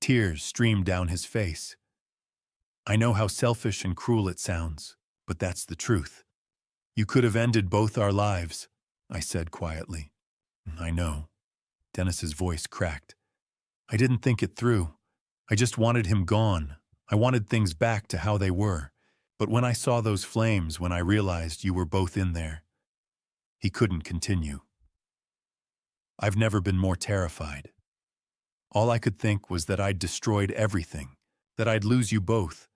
Tears streamed down his face. "I know how selfish and cruel it sounds, but that's the truth. You could have ended both our lives," I said quietly. "I know." Dennis's voice cracked. "I didn't think it through. I just wanted him gone. I wanted things back to how they were. But when I saw those flames, when I realized you were both in there..." He couldn't continue. "I've never been more terrified. All I could think was that I'd destroyed everything, that I'd lose you both,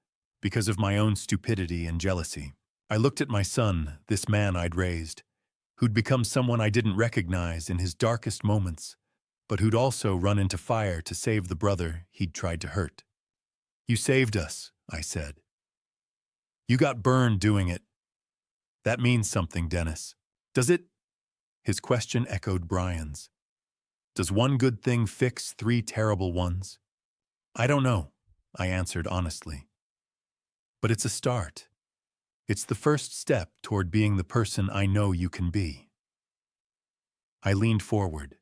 because of my own stupidity and jealousy. I looked at my son, this man I'd raised, who'd become someone I didn't recognize in his darkest moments, but who'd also run into fire to save the brother he'd tried to hurt. "You saved us," I said. "You got burned doing it. That means something, Dennis." "Does it?" His question echoed Brian's. "Does one good thing fix three terrible ones?" "I don't know," I answered honestly. "But it's a start. It's the first step toward being the person I know you can be." I leaned forward.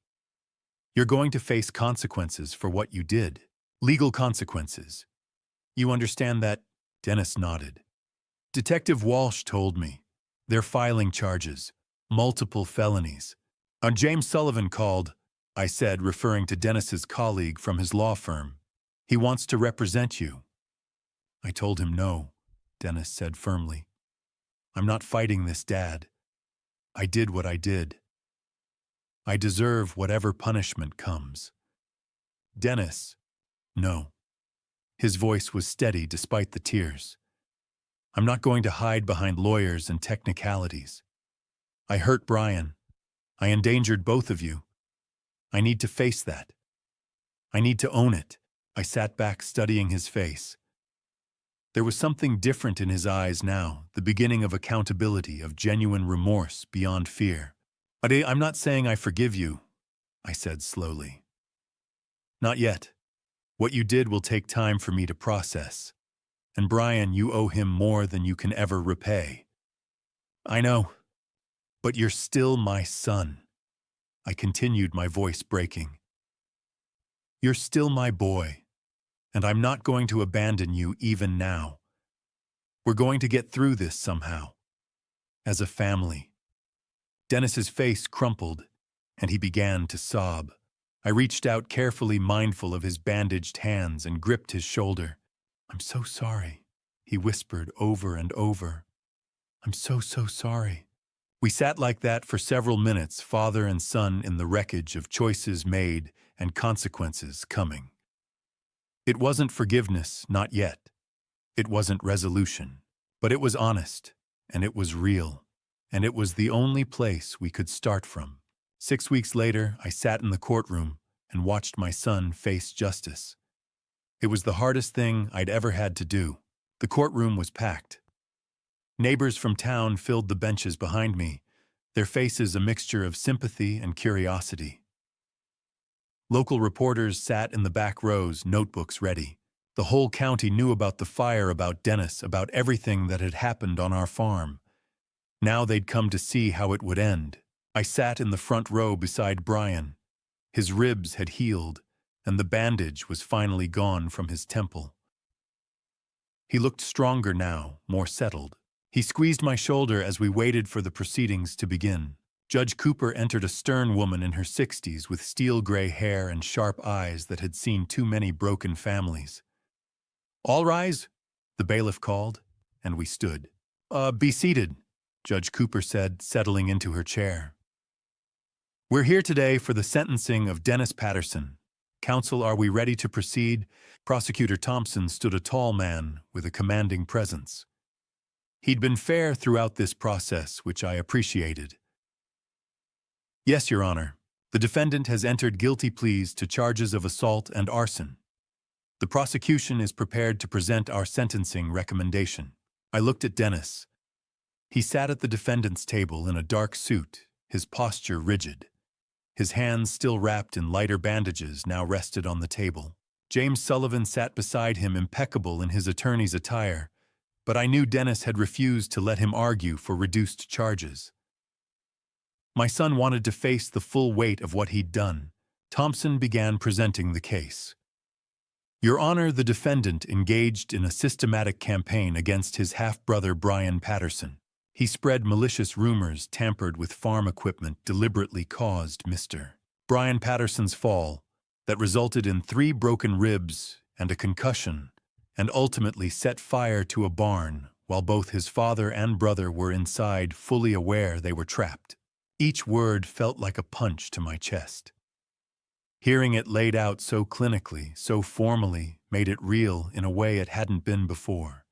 "You're going to face consequences for what you did. Legal consequences. You understand that?" Dennis nodded. "Detective Walsh told me. They're filing charges. Multiple felonies." James Sullivan called," I said, referring to Dennis's colleague from his law firm. "He wants to represent you." I told him no, Dennis said firmly. "I'm not fighting this, Dad. I did what I did. I deserve whatever punishment comes." "Dennis, no." His voice was steady despite the tears. "I'm not going to hide behind lawyers and technicalities. I hurt Brian. I endangered both of you. I need to face that. I need to own it." I sat back studying his face. There was something different in his eyes now, the beginning of accountability, of genuine remorse beyond fear. "I'm not saying I forgive you," I said slowly. "Not yet. What you did will take time for me to process. And Brian, you owe him more than you can ever repay." "I know. But you're still my son," I continued, my voice breaking. "You're still my boy, and I'm not going to abandon you even now. We're going to get through this somehow. As a family." Dennis's face crumpled, and he began to sob. I reached out carefully, mindful of his bandaged hands, and gripped his shoulder. "I'm so sorry," he whispered over and over. "I'm so sorry." We sat like that for several minutes, father and son, in the wreckage of choices made and consequences coming. It wasn't forgiveness, not yet. It wasn't resolution. But it was honest, and it was real, and it was the only place we could start from. 6 weeks later, I sat in the courtroom and watched my son face justice. It was the hardest thing I'd ever had to do. The courtroom was packed. Neighbors from town filled the benches behind me, their faces a mixture of sympathy and curiosity. Local reporters sat in the back rows, notebooks ready. The whole county knew about the fire, about Dennis, about everything that had happened on our farm. Now they'd come to see how it would end. I sat in the front row beside Brian. His ribs had healed, and the bandage was finally gone from his temple. He looked stronger now, more settled. He squeezed my shoulder as we waited for the proceedings to begin. Judge Cooper entered, a stern woman in her 60s with steel-gray hair and sharp eyes that had seen too many broken families. "All rise," the bailiff called, and we stood. Be seated," Judge Cooper said, settling into her chair. "We're here today for the sentencing of Dennis Patterson. Counsel, are we ready to proceed?" Prosecutor Thompson stood, a tall man with a commanding presence. He'd been fair throughout this process, which I appreciated. "Yes, Your Honor. The defendant has entered guilty pleas to charges of assault and arson. The prosecution is prepared to present our sentencing recommendation." I looked at Dennis. He sat at the defendant's table in a dark suit, his posture rigid. His hands, still wrapped in lighter bandages, now rested on the table. James Sullivan sat beside him, impeccable in his attorney's attire, but I knew Dennis had refused to let him argue for reduced charges. My son wanted to face the full weight of what he'd done. Thompson began presenting the case. "Your Honor, the defendant engaged in a systematic campaign against his half-brother Brian Patterson. He spread malicious rumors, tampered with farm equipment, deliberately caused Mr. Brian Patterson's fall that resulted in 3 broken ribs and a concussion, and ultimately set fire to a barn while both his father and brother were inside, fully aware they were trapped." Each word felt like a punch to my chest. Hearing it laid out so clinically, so formally, made it real in a way it hadn't been before.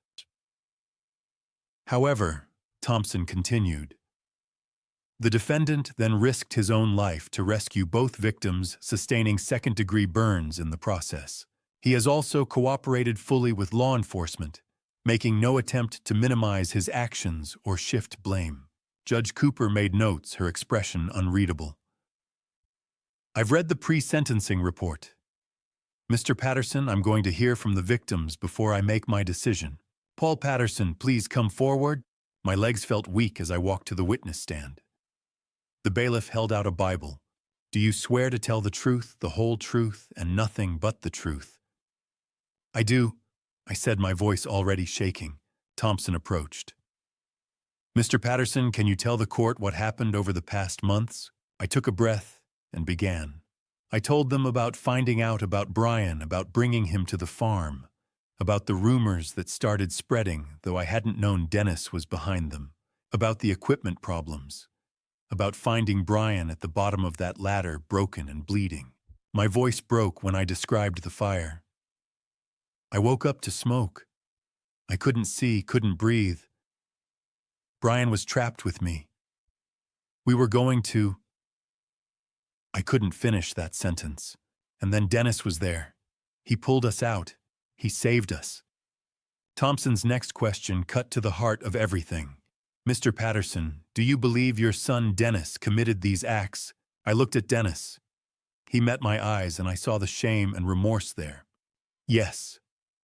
However, Thompson continued, the defendant then risked his own life to rescue both victims, sustaining second-degree burns in the process. He has also cooperated fully with law enforcement, making no attempt to minimize his actions or shift blame. Judge Cooper made notes, her expression unreadable. I've read the pre-sentencing report. Mr. Patterson, I'm going to hear from the victims before I make my decision. Paul Patterson, please come forward. My legs felt weak as I walked to the witness stand. The bailiff held out a Bible. Do you swear to tell the truth, the whole truth, and nothing but the truth? I do, I said, my voice already shaking. Thompson approached. Mr. Patterson, can you tell the court what happened over the past months? I took a breath and began. I told them about finding out about Brian, about bringing him to the farm, about the rumors that started spreading, though I hadn't known Dennis was behind them, about the equipment problems, about finding Brian at the bottom of that ladder, broken and bleeding. My voice broke when I described the fire. I woke up to smoke. I couldn't see, couldn't breathe. Brian was trapped with me. We were going to... I couldn't finish that sentence. And then Dennis was there. He pulled us out. He saved us. Thompson's next question cut to the heart of everything. Mr. Patterson, do you believe your son Dennis committed these acts? I looked at Dennis. He met my eyes and I saw the shame and remorse there. Yes,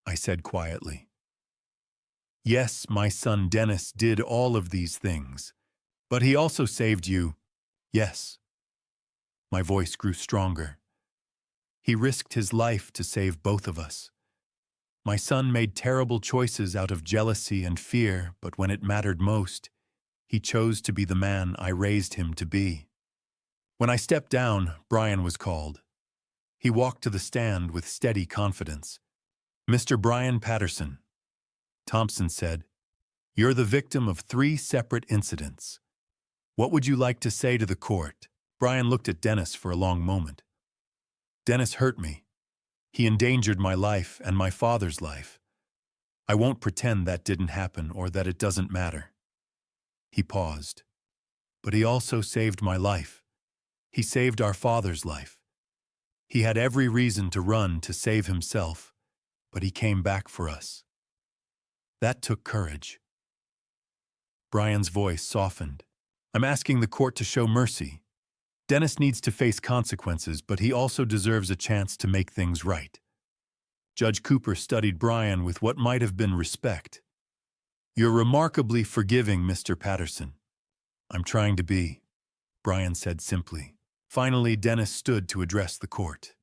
I said quietly. Yes, my son Dennis did all of these things, but he also saved you. Yes. My voice grew stronger. He risked his life to save both of us. My son made terrible choices out of jealousy and fear, but when it mattered most, he chose to be the man I raised him to be. When I stepped down, Brian was called. He walked to the stand with steady confidence. Mr. Brian Patterson, Thompson said, you're the victim of 3 separate incidents. What would you like to say to the court? Brian looked at Dennis for a long moment. Dennis hurt me. He endangered my life and my father's life. I won't pretend that didn't happen or that it doesn't matter. He paused. But he also saved my life. He saved our father's life. He had every reason to run to save himself, but he came back for us. That took courage. Brian's voice softened. I'm asking the court to show mercy. Dennis needs to face consequences, but he also deserves a chance to make things right. Judge Cooper studied Brian with what might have been respect. You're remarkably forgiving, Mr. Patterson. I'm trying to be, Brian said simply. Finally, Dennis stood to address the court.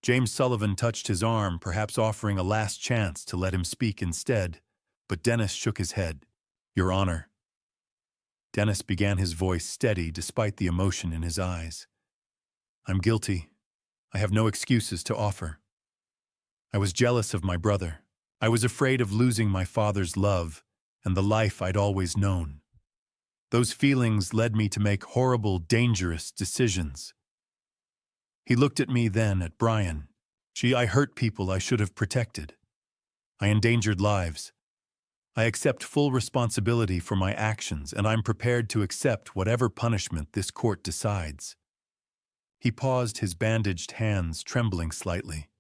James Sullivan touched his arm, perhaps offering a last chance to let him speak instead, but Dennis shook his head. Your Honor. Dennis began, his voice steady despite the emotion in his eyes. I'm guilty. I have no excuses to offer. I was jealous of my brother. I was afraid of losing my father's love and the life I'd always known. Those feelings led me to make horrible, dangerous decisions. He looked at me then, at Brian. I hurt people I should have protected. I endangered lives. I accept full responsibility for my actions, and I'm prepared to accept whatever punishment this court decides. He paused, his bandaged hands trembling slightly.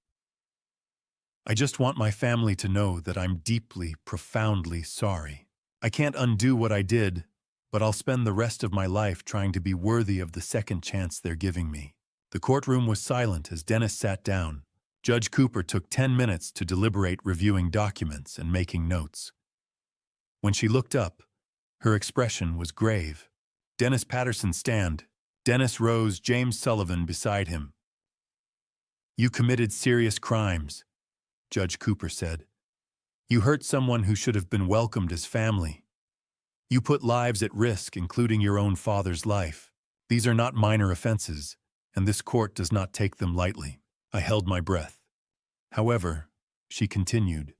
I just want my family to know that I'm deeply, profoundly sorry. I can't undo what I did, but I'll spend the rest of my life trying to be worthy of the second chance they're giving me. The courtroom was silent as Dennis sat down. Judge Cooper took 10 minutes to deliberate, reviewing documents and making notes. When she looked up, her expression was grave. Dennis Patterson, stand. Dennis rose, James Sullivan beside him. You committed serious crimes, Judge Cooper said. You hurt someone who should have been welcomed as family. You put lives at risk, including your own father's life. These are not minor offenses, and this court does not take them lightly. I held my breath. However, she continued,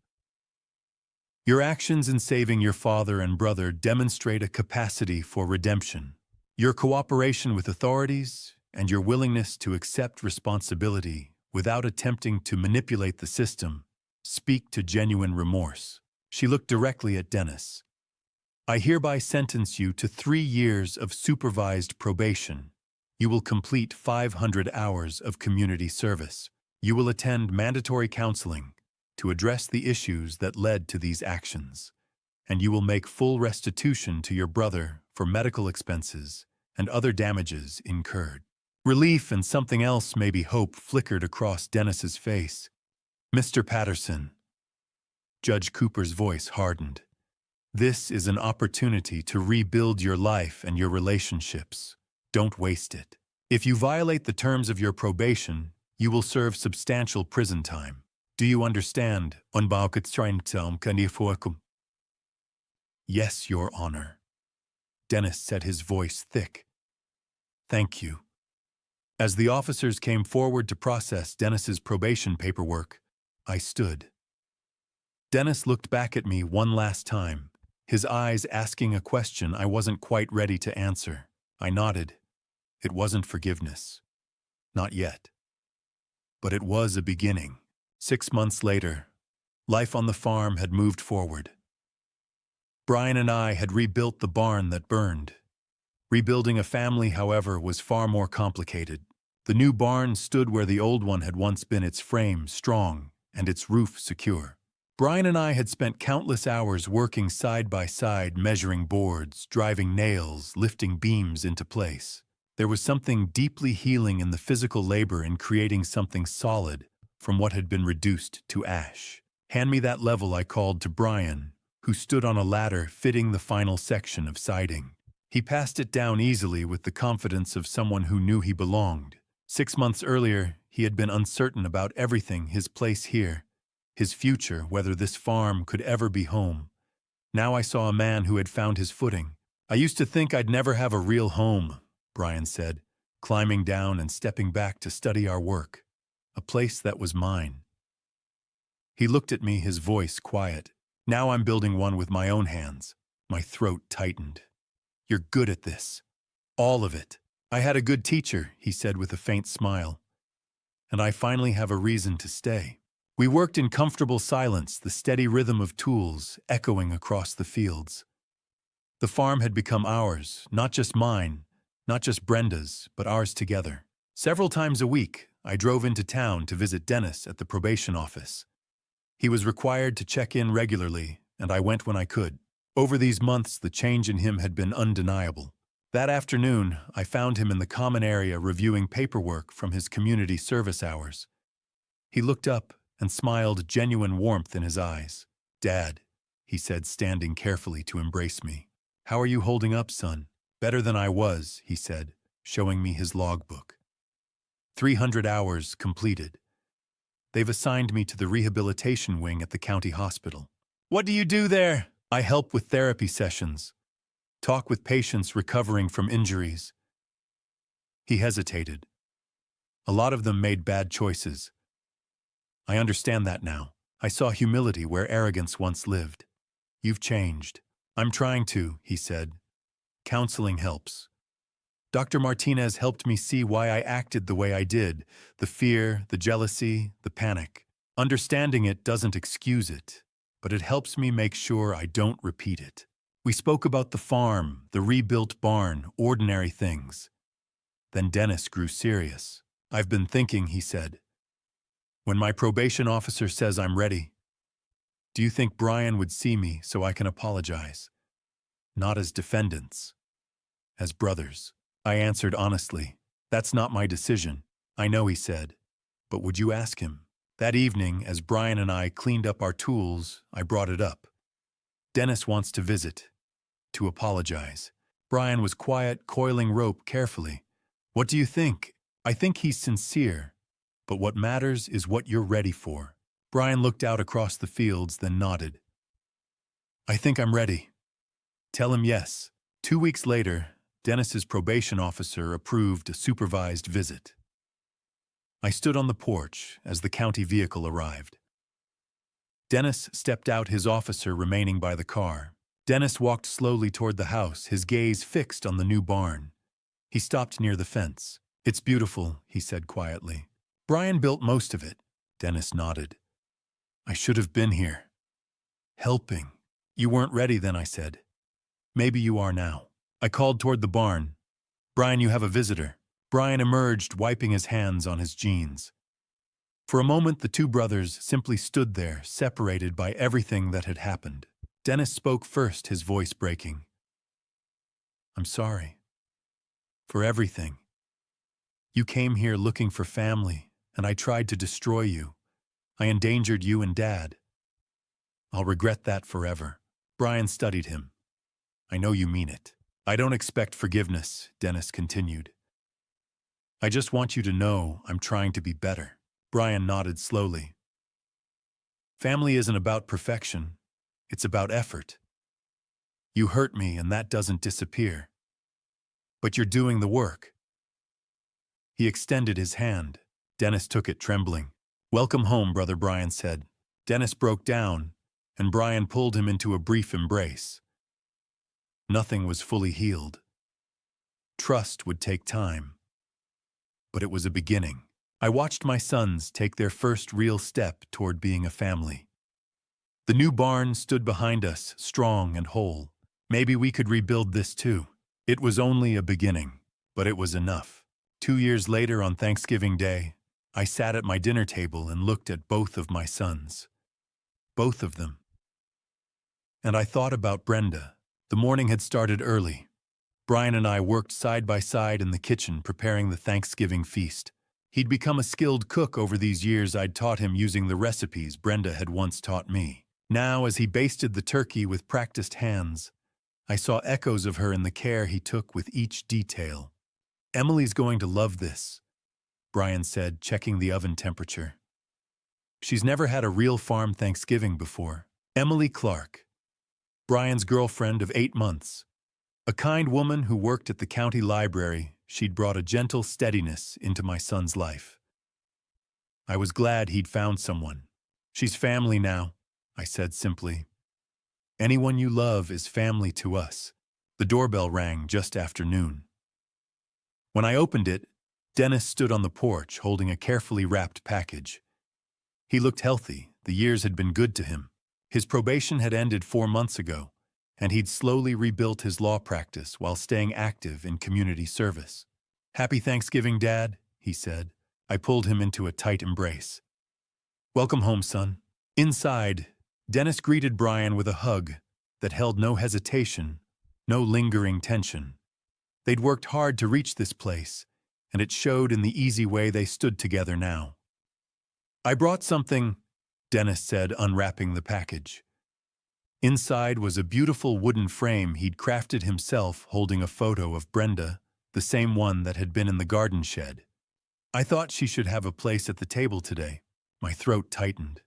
your actions in saving your father and brother demonstrate a capacity for redemption. Your cooperation with authorities and your willingness to accept responsibility without attempting to manipulate the system speak to genuine remorse. She looked directly at Dennis. I hereby sentence you to 3 years of supervised probation. You will complete 500 hours of community service. You will attend mandatory counseling to address the issues that led to these actions. And you will make full restitution to your brother for medical expenses and other damages incurred. Relief and something else, maybe hope, flickered across Dennis's face. Mr. Patterson. Judge Cooper's voice hardened. This is an opportunity to rebuild your life and your relationships. Don't waste it. If you violate the terms of your probation, you will serve substantial prison time. Do you understand? Yes, Your Honor. Dennis said, his voice thick. Thank you. As the officers came forward to process Dennis's probation paperwork, I stood. Dennis looked back at me one last time, his eyes asking a question I wasn't quite ready to answer. I nodded. It wasn't forgiveness. Not yet. But it was a beginning. 6 months later, life on the farm had moved forward. Brian and I had rebuilt the barn that burned. Rebuilding a family, however, was far more complicated. The new barn stood where the old one had once been, its frame strong and its roof secure. Brian and I had spent countless hours working side by side, measuring boards, driving nails, lifting beams into place. There was something deeply healing in the physical labor in creating something solid from what had been reduced to ash. Hand me that level, I called to Brian, who stood on a ladder fitting the final section of siding. He passed it down easily with the confidence of someone who knew he belonged. 6 months earlier, he had been uncertain about everything, his place here, his future, whether this farm could ever be home. Now I saw a man who had found his footing. I used to think I'd never have a real home, Brian said, climbing down and stepping back to study our work. A place that was mine. He looked at me, his voice quiet. Now I'm building one with my own hands. My throat tightened. You're good at this. All of it. I had a good teacher, he said with a faint smile. And I finally have a reason to stay. We worked in comfortable silence, the steady rhythm of tools echoing across the fields. The farm had become ours, not just mine, not just Brenda's, but ours together. Several times a week, I drove into town to visit Dennis at the probation office. He was required to check in regularly, and I went when I could. Over these months, the change in him had been undeniable. That afternoon, I found him in the common area reviewing paperwork from his community service hours. He looked up and smiled, genuine warmth in his eyes. Dad, he said, standing carefully to embrace me. How are you holding up, son? Better than I was, he said, showing me his logbook. 300 hours completed. They've assigned me to the rehabilitation wing at the county hospital. What do you do there? I help with therapy sessions. Talk with patients recovering from injuries. He hesitated. A lot of them made bad choices. I understand that now. I saw humility where arrogance once lived. You've changed. I'm trying to, he said. Counseling helps. Dr. Martinez helped me see why I acted the way I did, the fear, the jealousy, the panic. Understanding it doesn't excuse it, but it helps me make sure I don't repeat it. We spoke about the farm, the rebuilt barn, ordinary things. Then Dennis grew serious. I've been thinking, he said. When my probation officer says I'm ready, do you think Brian would see me so I can apologize? Not as defendants, as brothers. I answered honestly. That's not my decision. I know, he said. But would you ask him? That evening, as Brian and I cleaned up our tools, I brought it up. Dennis wants to visit, to apologize. Brian was quiet, coiling rope carefully. What do you think? I think he's sincere. But what matters is what you're ready for. Brian looked out across the fields, then nodded. I think I'm ready. Tell him yes. 2 weeks later, Dennis's probation officer approved a supervised visit. I stood on the porch as the county vehicle arrived. Dennis stepped out, his officer remaining by the car. Dennis walked slowly toward the house, his gaze fixed on the new barn. He stopped near the fence. It's beautiful, he said quietly. Brian built most of it. Dennis nodded. I should have been here. Helping. You weren't ready then, I said. Maybe you are now. I called toward the barn. Brian, you have a visitor. Brian emerged, wiping his hands on his jeans. For a moment, the two brothers simply stood there, separated by everything that had happened. Dennis spoke first, his voice breaking. I'm sorry. For everything. You came here looking for family, and I tried to destroy you. I endangered you and Dad. I'll regret that forever. Brian studied him. I know you mean it. I don't expect forgiveness, Dennis continued. I just want you to know I'm trying to be better. Brian nodded slowly. Family isn't about perfection. It's about effort. You hurt me and that doesn't disappear. But you're doing the work. He extended his hand. Dennis took it, trembling. Welcome home, brother, Brian said. Dennis broke down, and Brian pulled him into a brief embrace. Nothing was fully healed. Trust would take time. But it was a beginning. I watched my sons take their first real step toward being a family. The new barn stood behind us, strong and whole. Maybe we could rebuild this too. It was only a beginning, but it was enough. 2 years later, on Thanksgiving Day, I sat at my dinner table and looked at both of my sons. Both of them. And I thought about Brenda. The morning had started early. Brian and I worked side by side in the kitchen preparing the Thanksgiving feast. He'd become a skilled cook over these years I'd taught him using the recipes Brenda had once taught me. Now, as he basted the turkey with practiced hands, I saw echoes of her in the care he took with each detail. Emily's going to love this, Brian said, checking the oven temperature. She's never had a real farm Thanksgiving before. Emily Clark, Brian's girlfriend of 8 months. A kind woman who worked at the county library, she'd brought a gentle steadiness into my son's life. I was glad he'd found someone. She's family now, I said simply. Anyone you love is family to us. The doorbell rang just after noon. When I opened it, Dennis stood on the porch holding a carefully wrapped package. He looked healthy. The years had been good to him. His probation had ended 4 months ago, and he'd slowly rebuilt his law practice while staying active in community service. Happy Thanksgiving, Dad, he said. I pulled him into a tight embrace. Welcome home, son. Inside, Dennis greeted Brian with a hug that held no hesitation, no lingering tension. They'd worked hard to reach this place, and it showed in the easy way they stood together now. I brought something, Dennis said, unwrapping the package. Inside was a beautiful wooden frame he'd crafted himself holding a photo of Brenda, the same one that had been in the garden shed. I thought she should have a place at the table today. My throat tightened.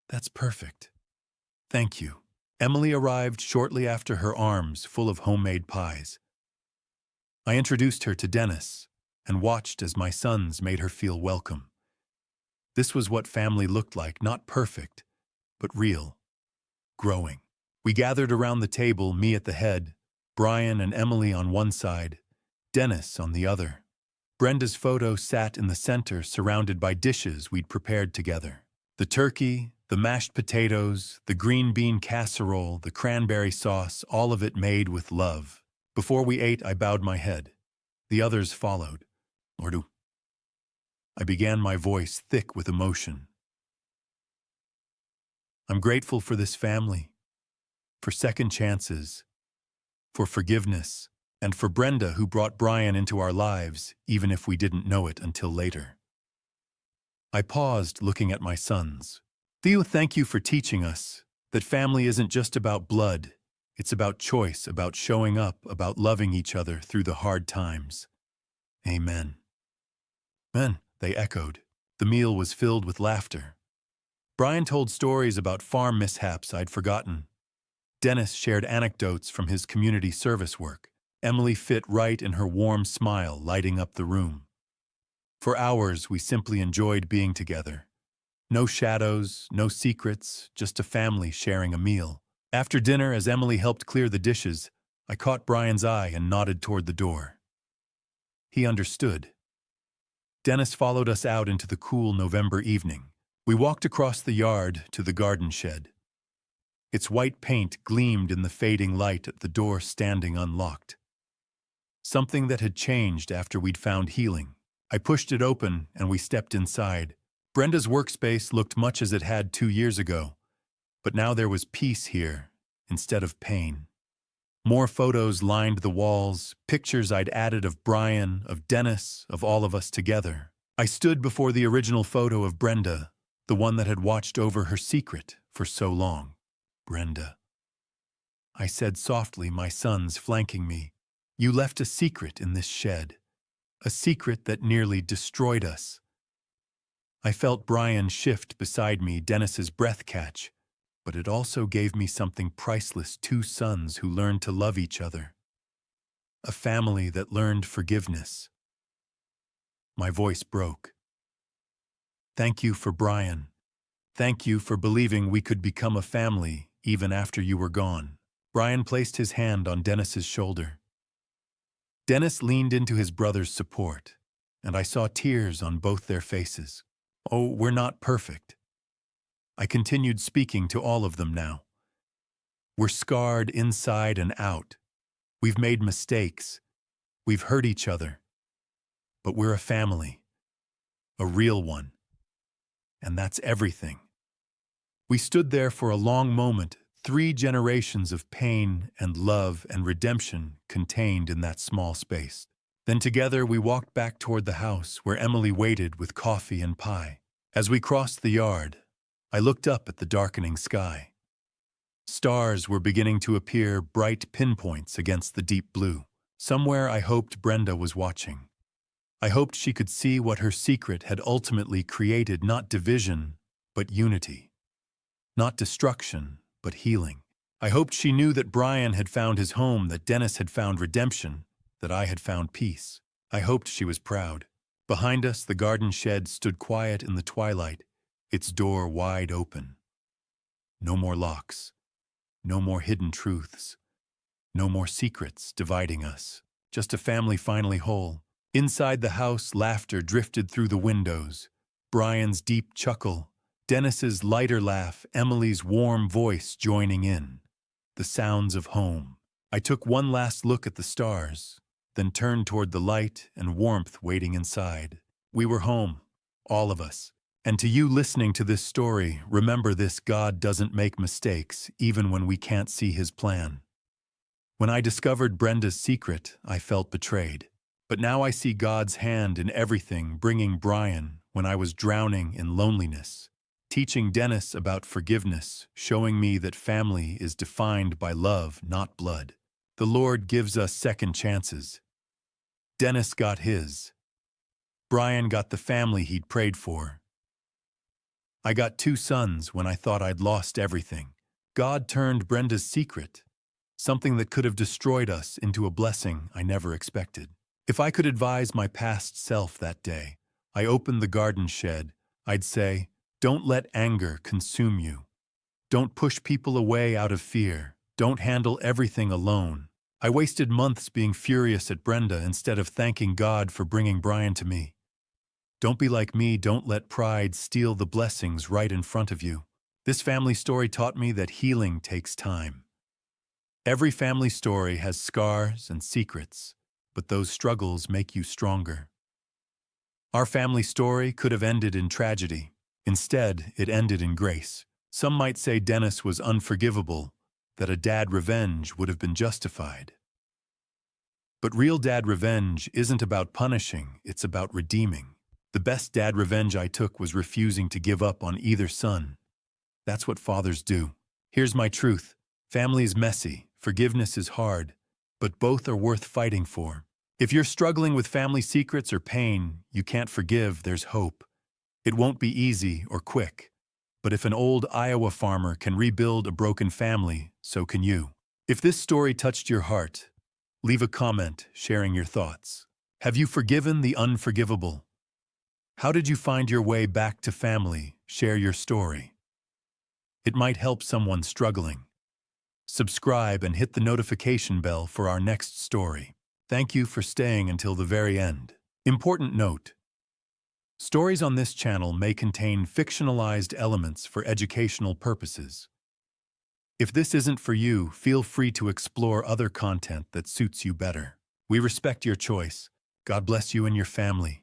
That's perfect. Thank you. Emily arrived shortly after, her arms full of homemade pies. I introduced her to Dennis and watched as my sons made her feel welcome. This was what family looked like, not perfect, but real. Growing. We gathered around the table, me at the head, Brian and Emily on one side, Dennis on the other. Brenda's photo sat in the center, surrounded by dishes we'd prepared together. The turkey, the mashed potatoes, the green bean casserole, the cranberry sauce, all of it made with love. Before we ate, I bowed my head. The others followed. Lord, I began, my voice thick with emotion. I'm grateful for this family, for second chances, for forgiveness, and for Brenda, who brought Brian into our lives, even if we didn't know it until later. I paused, looking at my sons. Theo, thank you for teaching us that family isn't just about blood. It's about choice, about showing up, about loving each other through the hard times. Amen. Amen, they echoed. The meal was filled with laughter. Brian told stories about farm mishaps I'd forgotten. Dennis shared anecdotes from his community service work. Emily fit right in, her warm smile lighting up the room. For hours, we simply enjoyed being together. No shadows, no secrets, just a family sharing a meal. After dinner, as Emily helped clear the dishes, I caught Brian's eye and nodded toward the door. He understood. Dennis followed us out into the cool November evening. We walked across the yard to the garden shed. Its white paint gleamed in the fading light at the door standing unlocked. Something that had changed after we'd found healing. I pushed it open and we stepped inside. Brenda's workspace looked much as it had 2 years ago, but now there was peace here instead of pain. More photos lined the walls, pictures I'd added of Brian, of Dennis, of all of us together. I stood before the original photo of Brenda, the one that had watched over her secret for so long. Brenda, I said softly, my sons flanking me. You left a secret in this shed, a secret that nearly destroyed us. I felt Brian shift beside me, Dennis's breath catch, but it also gave me something priceless, 2 sons who learned to love each other. A family that learned forgiveness. My voice broke. Thank you for Brian. Thank you for believing we could become a family even after you were gone. Brian placed his hand on Dennis's shoulder. Dennis leaned into his brother's support, and I saw tears on both their faces. Oh, we're not perfect. I continued speaking to all of them now. We're scarred inside and out. We've made mistakes. We've hurt each other. But we're a family. A real one. And that's everything. We stood there for a long moment, 3 generations of pain and love and redemption contained in that small space. Then together we walked back toward the house where Emily waited with coffee and pie. As we crossed the yard, I looked up at the darkening sky. Stars were beginning to appear, bright pinpoints against the deep blue. Somewhere I hoped Brenda was watching. I hoped she could see what her secret had ultimately created, not division, but unity. Not destruction, but healing. I hoped she knew that Brian had found his home, that Dennis had found redemption, that I had found peace. I hoped she was proud. Behind us, the garden shed stood quiet in the twilight, its door wide open. No more locks. No more hidden truths. No more secrets dividing us. Just a family finally whole. Inside the house, laughter drifted through the windows. Brian's deep chuckle, Dennis's lighter laugh, Emily's warm voice joining in. The sounds of home. I took one last look at the stars, then turned toward the light and warmth waiting inside. We were home, all of us. And to you listening to this story, remember this: God doesn't make mistakes, even when we can't see His plan. When I discovered Brenda's secret, I felt betrayed. But now I see God's hand in everything, bringing Brian when I was drowning in loneliness, teaching Dennis about forgiveness, showing me that family is defined by love, not blood. The Lord gives us second chances. Dennis got his. Brian got the family he'd prayed for. I got 2 sons when I thought I'd lost everything. God turned Brenda's secret, something that could have destroyed us, into a blessing I never expected. If I could advise my past self that day, I opened the garden shed, I'd say, don't let anger consume you. Don't push people away out of fear. Don't handle everything alone. I wasted months being furious at Brenda instead of thanking God for bringing Brian to me. Don't be like me. Don't let pride steal the blessings right in front of you. This family story taught me that healing takes time. Every family story has scars and secrets, but those struggles make you stronger. Our family story could have ended in tragedy. Instead, it ended in grace. Some might say Dennis was unforgivable, that a dad revenge would have been justified. But real dad revenge isn't about punishing, it's about redeeming. The best dad revenge I took was refusing to give up on either son. That's what fathers do. Here's my truth. Family is messy, forgiveness is hard, but both are worth fighting for. If you're struggling with family secrets or pain you can't forgive, there's hope. It won't be easy or quick, but if an old Iowa farmer can rebuild a broken family, so can you. If this story touched your heart, leave a comment sharing your thoughts. Have you forgiven the unforgivable? How did you find your way back to family? Share your story. It might help someone struggling. Subscribe and hit the notification bell for our next story. Thank you for staying until the very end. Important note: Stories on this channel may contain fictionalized elements for educational purposes. If this isn't for you, feel free to explore other content that suits you better. We respect your choice. God bless you and your family.